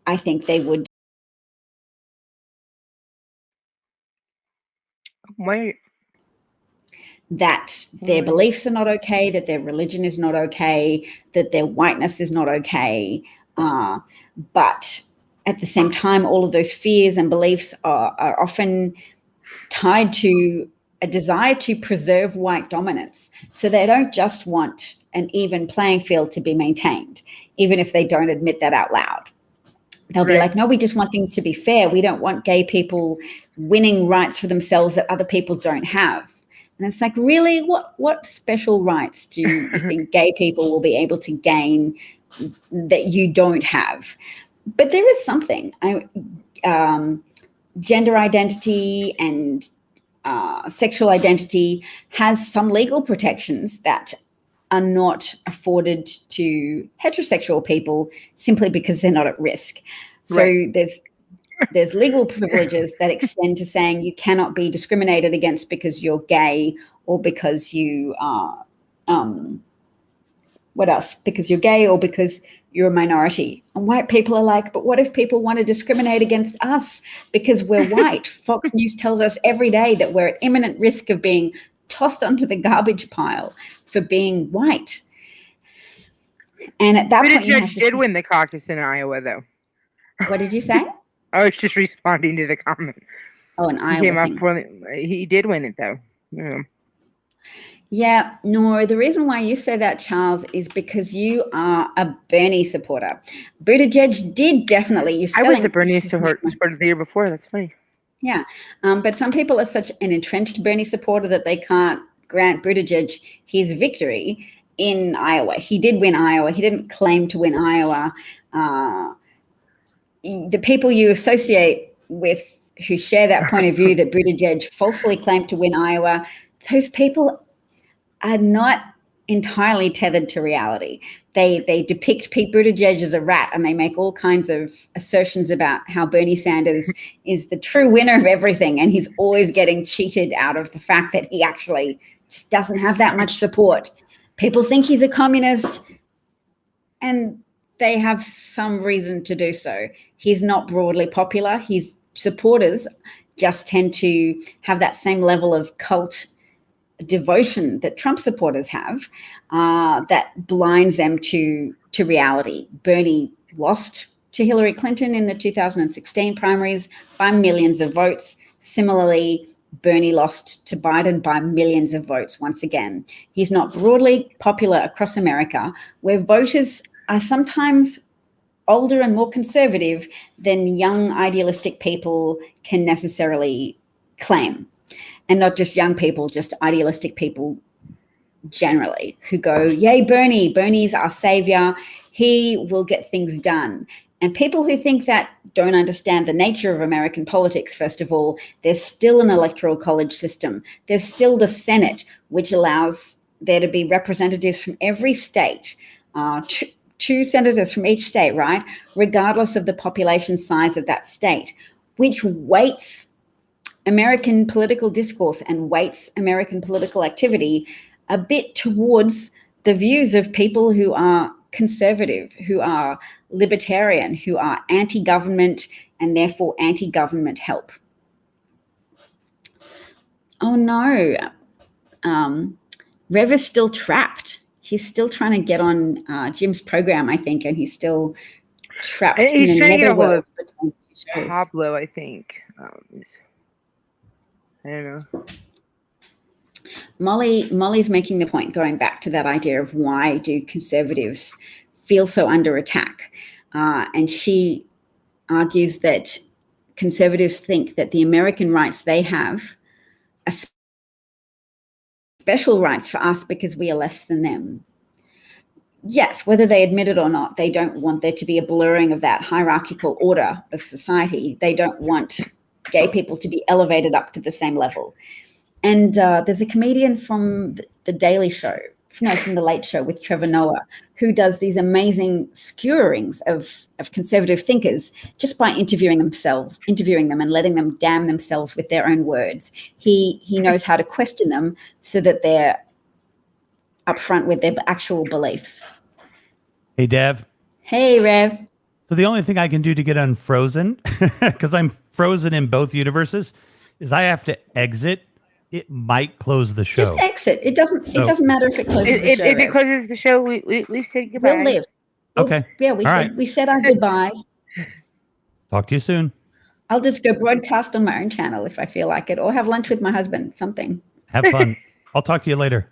I think they would. Wait. That their beliefs are not okay, that their religion is not okay, that their whiteness is not okay. But at the same time, all of those fears and beliefs are often tied to a desire to preserve white dominance. So they don't just want an even playing field to be maintained, even if they don't admit that out loud. They'll be like, no, we just want things to be fair. We don't want gay people winning rights for themselves that other people don't have. And it's like, really, what special rights do you think gay people will be able to gain that you don't have? But there is something. Gender identity and sexual identity has some legal protections that are not afforded to heterosexual people simply because they're not at risk. So there's legal privileges that extend to saying you cannot be discriminated against because you're gay or because you are what else? Because you're gay or because you're a minority. And white people are like, but what if people want to discriminate against us because we're white? Fox News tells us every day that we're at imminent risk of being tossed onto the garbage pile for being white. And at that point, you have to did win the caucus in Iowa, though. What did you say? I was just responding to the comment. Oh, an Iowa thing. He did win it, though. Yeah, no, the reason why you say that, Charles, is because you are a Bernie supporter. Buttigieg did definitely. I was a Bernie supporter the year before. That's funny. Yeah, but some people are such an entrenched Bernie supporter that they can't grant Buttigieg his victory in Iowa. He did win Iowa. He didn't claim to win Iowa. The people you associate with who share that point of view that Buttigieg falsely claimed to win Iowa, those people are not entirely tethered to reality. They depict Pete Buttigieg as a rat, and they make all kinds of assertions about how Bernie Sanders is the true winner of everything, and he's always getting cheated out of the fact that he actually just doesn't have that much support. People think he's a communist, and they have some reason to do so. He's not broadly popular. His supporters just tend to have that same level of cult devotion that Trump supporters have, that blinds them to reality. Bernie lost to Hillary Clinton in the 2016 primaries by millions of votes. Similarly, Bernie lost to Biden by millions of votes once again. He's not broadly popular across America, where voters are sometimes older and more conservative than young idealistic people can necessarily claim. And not just young people, just idealistic people generally who go, yay, Bernie, Bernie's our savior. He will get things done. And people who think that don't understand the nature of American politics. First of all, there's still an electoral college system. There's still the Senate, which allows there to be representatives from every state, two senators from each state, right? Regardless of the population size of that state, which weights American political discourse and weights American political activity a bit towards the views of people who are conservative, who are libertarian, who are anti-government and therefore anti-government help. Oh no, Rev is still trapped. He's still trying to get on Jim's program, I think, and he's still trapped He's in a netherworld between two shows. Pablo, I think. I don't know. Molly's making the point, going back to that idea of why do conservatives feel so under attack. And she argues that conservatives think that the American rights they have are special rights for us because we are less than them. Yes, whether they admit it or not, they don't want there to be a blurring of that hierarchical order of society. They don't want gay people to be elevated up to the same level. And there's a comedian from the Daily Show, from the Late Show with Trevor Noah, who does these amazing skewerings of conservative thinkers just by interviewing them and letting them damn themselves with their own words. He knows how to question them so that they're upfront with their actual beliefs. Hey, Dev. Hey, Rev. So the only thing I can do to get unfrozen, because I'm frozen in both universes, is I have to exit. It might close the show. Just exit. It doesn't matter if it closes the show. If it closes the show, we've said goodbye. We'll live. Okay. We said our goodbyes. Talk to you soon. I'll just go broadcast on my own channel if I feel like it, or have lunch with my husband, something. Have fun. I'll talk to you later.